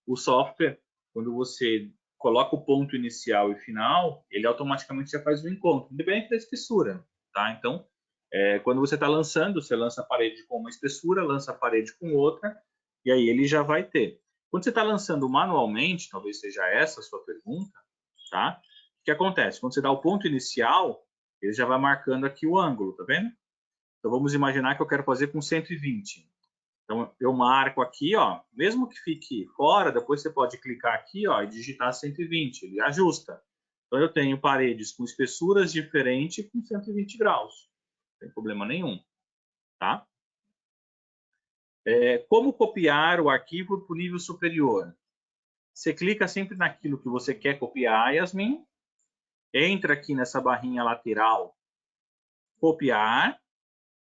B: o software, quando você coloca o ponto inicial e final, ele automaticamente já faz o encontro, independente da espessura, tá? Então, quando você está lançando, você lança a parede com uma espessura, lança a parede com outra, e aí ele já vai ter. Quando você está lançando manualmente, talvez seja essa a sua pergunta, tá? O que acontece? Quando você dá o ponto inicial, ele já vai marcando aqui o ângulo, tá vendo? Então vamos imaginar que eu quero fazer com 120. Então eu marco aqui, ó, mesmo que fique fora, depois você pode clicar aqui, ó, e digitar 120, ele ajusta. Então eu tenho paredes com espessuras diferentes com 120 graus. Não tem problema nenhum, tá? Como copiar o arquivo para o nível superior? Você clica sempre naquilo que você quer copiar, Yasmin. Entra aqui nessa barrinha lateral, copiar.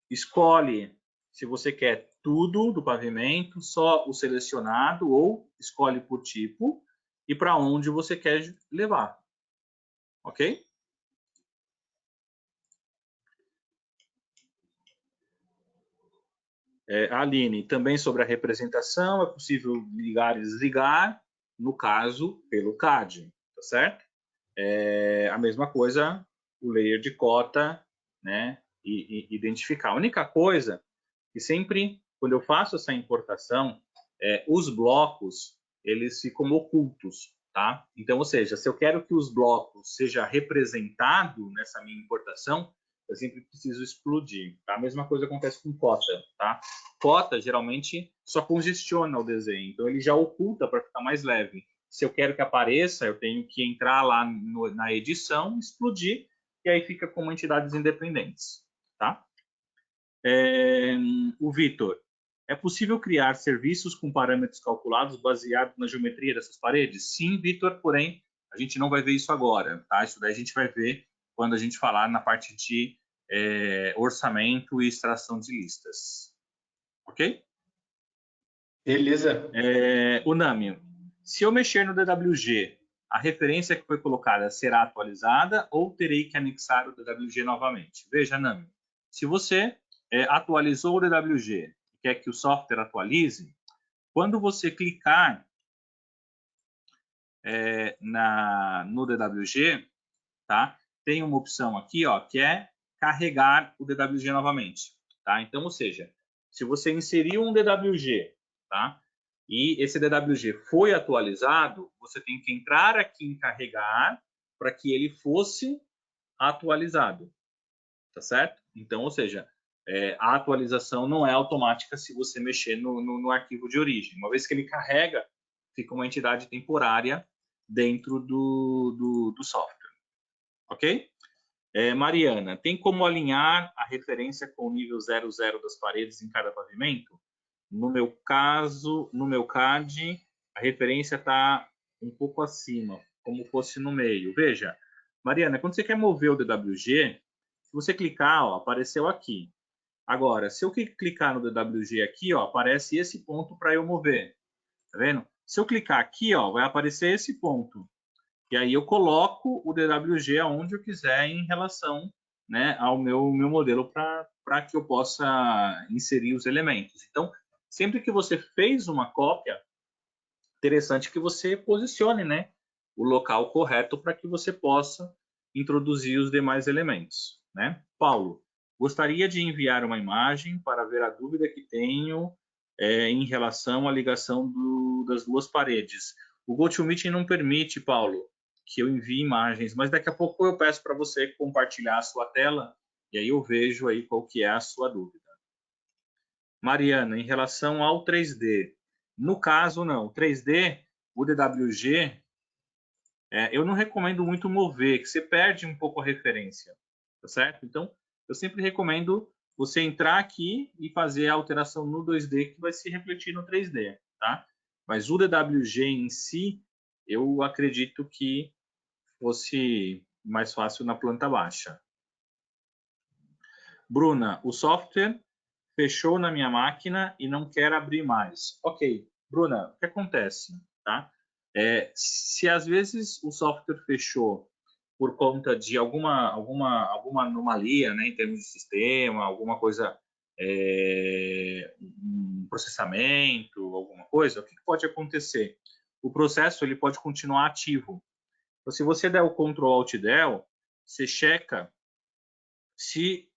B: Escolhe se você quer tudo do pavimento, só o selecionado, ou escolhe por tipo e para onde você quer levar. Ok? Aline, também sobre a representação, é possível ligar e desligar, no caso, pelo CAD, tá certo? A mesma coisa, o layer de cota, né? E identificar. A única coisa que sempre, quando eu faço essa importação, os blocos, eles ficam ocultos, tá? Então, ou seja, se eu quero que os blocos seja representado nessa minha importação, eu sempre preciso explodir, tá? A mesma coisa acontece com cota, tá? Cota, geralmente, só congestiona o desenho, então ele já oculta para ficar mais leve. Se eu quero que apareça, eu tenho que entrar lá na edição, explodir, e aí fica como entidades independentes, tá? O Vitor, é possível criar serviços com parâmetros calculados baseados na geometria dessas paredes? Sim, Vitor, porém, a gente não vai ver isso agora, tá? Isso daí a gente vai ver quando a gente falar na parte de orçamento e extração de listas. Ok?
C: Beleza.
B: O Nami, se eu mexer no DWG, a referência que foi colocada será atualizada ou terei que anexar o DWG novamente? Veja, Nami, se você atualizou o DWG e quer que o software atualize, quando você clicar no DWG, tá? Tem uma opção aqui, ó, que é carregar o DWG novamente, tá? Então, ou seja, se você inseriu um DWG, tá? E esse DWG foi atualizado, você tem que entrar aqui em carregar para que ele fosse atualizado, tá certo? Então, ou seja, a atualização não é automática se você mexer no arquivo de origem. Uma vez que ele carrega, fica uma entidade temporária dentro do software. Ok? Mariana, tem como alinhar a referência com o nível 00 das paredes em cada pavimento? No meu caso, no meu CAD, a referência está um pouco acima, como fosse no meio. Veja, Mariana, quando você quer mover o DWG, se você clicar, ó, apareceu aqui. Agora, se eu clicar no DWG aqui, ó, aparece esse ponto para eu mover. Tá vendo? Se eu clicar aqui, ó, vai aparecer esse ponto. E aí eu coloco o DWG aonde eu quiser em relação, né, ao meu modelo para que eu possa inserir os elementos. Então, sempre que você fez uma cópia, interessante que você posicione, né, o local correto para que você possa introduzir os demais elementos, né? Paulo, gostaria de enviar uma imagem para ver a dúvida que tenho em relação à ligação das duas paredes. O GoToMeeting não permite, Paulo, que eu envie imagens, mas daqui a pouco eu peço para você compartilhar a sua tela e aí eu vejo aí qual que é a sua dúvida. Mariana, em relação ao 3D, no caso não, 3D, o DWG, eu não recomendo muito mover, que você perde um pouco a referência, tá certo? Então, eu sempre recomendo você entrar aqui e fazer a alteração no 2D que vai se refletir no 3D, tá? Mas o DWG em si, eu acredito que fosse mais fácil na planta baixa. Bruna, o software fechou na minha máquina e não quer abrir mais. Ok, Bruna, o que acontece? Tá? Se às vezes o software fechou por conta de alguma anomalia, né, em termos de sistema, alguma coisa, um processamento, alguma coisa, o que pode acontecer? O processo ele pode continuar ativo. Então, se você der o Ctrl Alt Del, você checa se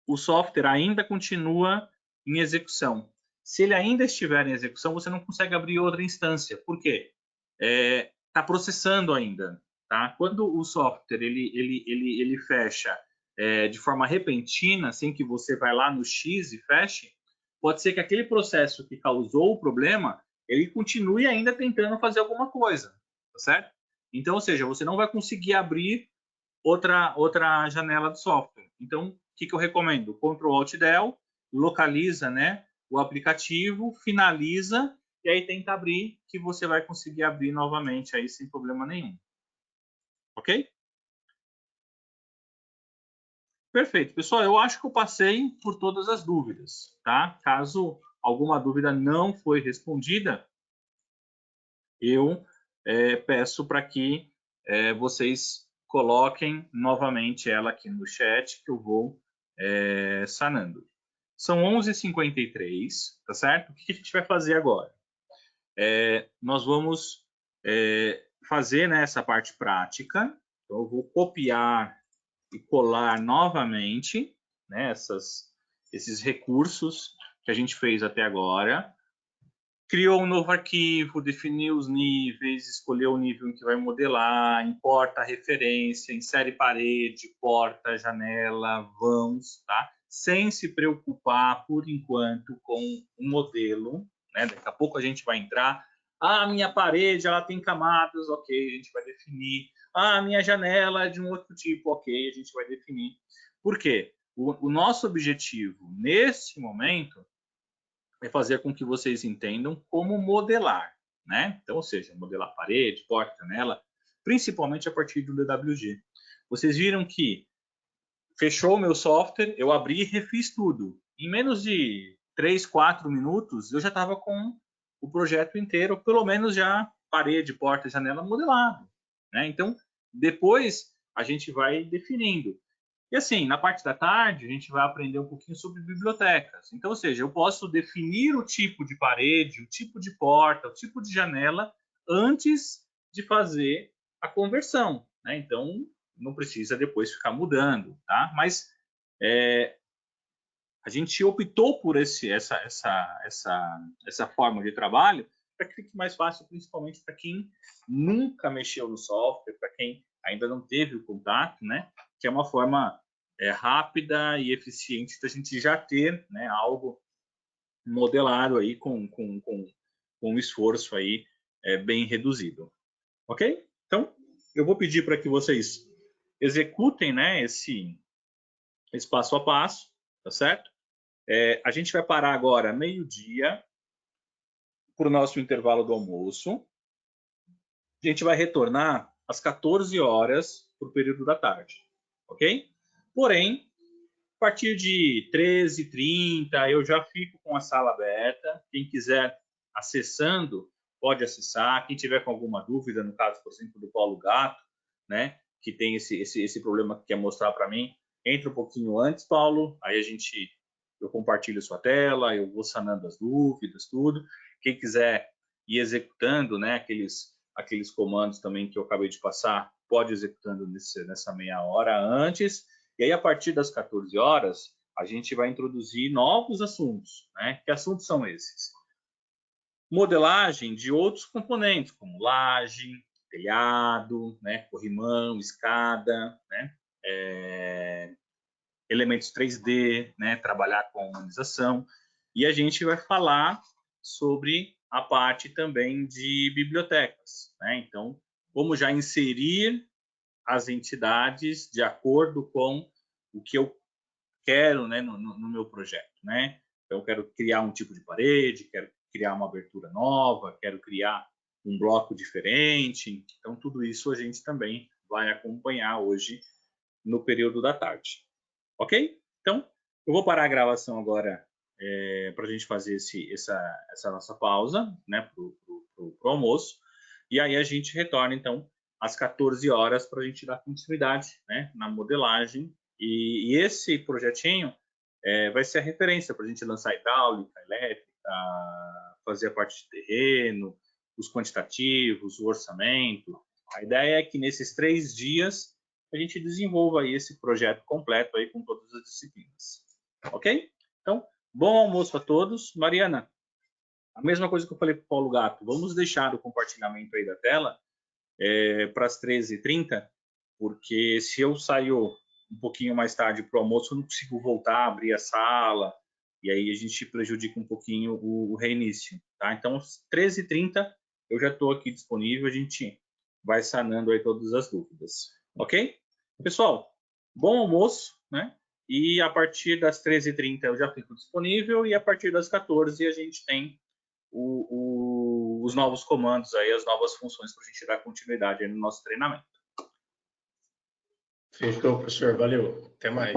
B: o software ainda continua em execução. Se ele ainda estiver em execução, você não consegue abrir outra instância. Por quê? Está processando ainda. Tá? Quando o software ele fecha de forma repentina, sem que você vá lá no X e feche, pode ser que aquele processo que causou o problema, ele continue ainda tentando fazer alguma coisa. Tá certo? Então, ou seja, você não vai conseguir abrir outra janela do software. Então, o que eu recomendo? Ctrl Alt Del, localiza, né, o aplicativo, finaliza e aí tenta abrir, que você vai conseguir abrir novamente aí sem problema nenhum. Ok? Perfeito. Pessoal, eu acho que eu passei por todas as dúvidas, tá? Caso alguma dúvida não foi respondida, eu peço para que vocês coloquem novamente ela aqui no chat, que eu vou sanando. São 11h53, tá certo? O que a gente vai fazer agora? Nós vamos fazer, né, essa parte prática. Então, eu vou copiar e colar novamente, né, esses recursos que a gente fez até agora. Criou um novo arquivo, definiu os níveis, escolheu o nível em que vai modelar, importa a referência, insere parede, porta, janela, vãos, tá? Sem se preocupar, por enquanto, com o modelo, né? Daqui a pouco a gente vai entrar. Ah, a minha parede, ela tem camadas, ok, a gente vai definir. Ah, a minha janela é de um outro tipo, ok, a gente vai definir. Por quê? O nosso objetivo, nesse momento, é fazer com que vocês entendam como modelar, né? Então, ou seja, modelar parede, porta, janela, principalmente a partir do DWG. Vocês viram que fechou o meu software, eu abri e refiz tudo. Em menos de 3, 4 minutos, eu já estava com o projeto inteiro, pelo menos já parede, porta, janela modelado, né? Então, depois a gente vai definindo. E assim, na parte da tarde, a gente vai aprender um pouquinho sobre bibliotecas. Então, ou seja, eu posso definir o tipo de parede, o tipo de porta, o tipo de janela, antes de fazer a conversão, né? Então, não precisa depois ficar mudando, tá? Mas a gente optou por essa forma de trabalho para que fique mais fácil, principalmente para quem nunca mexeu no software, para quem ainda não teve o contato, né? Que é uma forma rápida e eficiente da gente já ter, né, algo modelado aí com um esforço aí bem reduzido. Ok? Então, eu vou pedir para que vocês executem, né, esse passo a passo, tá certo? A gente vai parar agora meio-dia para o nosso intervalo do almoço. A gente vai retornar às 14 horas para o período da tarde, ok? Porém, a partir de 13h30 eu já fico com a sala aberta. Quem quiser acessando, pode acessar. Quem tiver com alguma dúvida, no caso, por exemplo, do Paulo Gato, né, que tem esse problema que quer mostrar para mim, entra um pouquinho antes, Paulo, aí eu compartilho sua tela, eu vou sanando as dúvidas, tudo. Quem quiser ir executando, né, aqueles comandos também que eu acabei de passar, pode ir executando nessa meia hora antes. E aí, a partir das 14 horas, a gente vai introduzir novos assuntos, né? Que assuntos são esses? Modelagem de outros componentes, como laje, telhado, né? Corrimão, escada, né? Elementos 3D, né? Trabalhar com a humanização. E a gente vai falar sobre a parte também de bibliotecas, né? Então, como já inserir as entidades de acordo com o que eu quero, né, no meu projeto, né? Então, eu quero criar um tipo de parede, quero criar uma abertura nova, quero criar um bloco diferente. Então, tudo isso a gente também vai acompanhar hoje no período da tarde. Ok? Então, eu vou parar a gravação agora para a gente fazer essa nossa pausa, né, para o almoço. E aí a gente retorna, então, às 14 horas para a gente dar continuidade, né, na modelagem. E esse projetinho vai ser a referência para a gente lançar hidráulica, elétrica, fazer a parte de terreno, os quantitativos, o orçamento. A ideia é que nesses 3 dias a gente desenvolva aí esse projeto completo aí com todas as disciplinas. Ok? Então, bom almoço a todos. Mariana, a mesma coisa que eu falei para o Paulo Gato, vamos deixar o compartilhamento aí da tela para as 13h30, porque se eu saio um pouquinho mais tarde para o almoço, eu não consigo voltar, abrir a sala, e aí a gente prejudica um pouquinho o reinício. Tá? Então, às 13h30 eu já estou aqui disponível, a gente vai sanando aí todas as dúvidas. Ok? Pessoal, bom almoço, né? E a partir das 13h30 eu já fico disponível, e a partir das 14h a gente tem os novos comandos, aí, as novas funções para a gente dar continuidade aí no nosso treinamento.
C: Fechou, professor. Valeu. Até mais.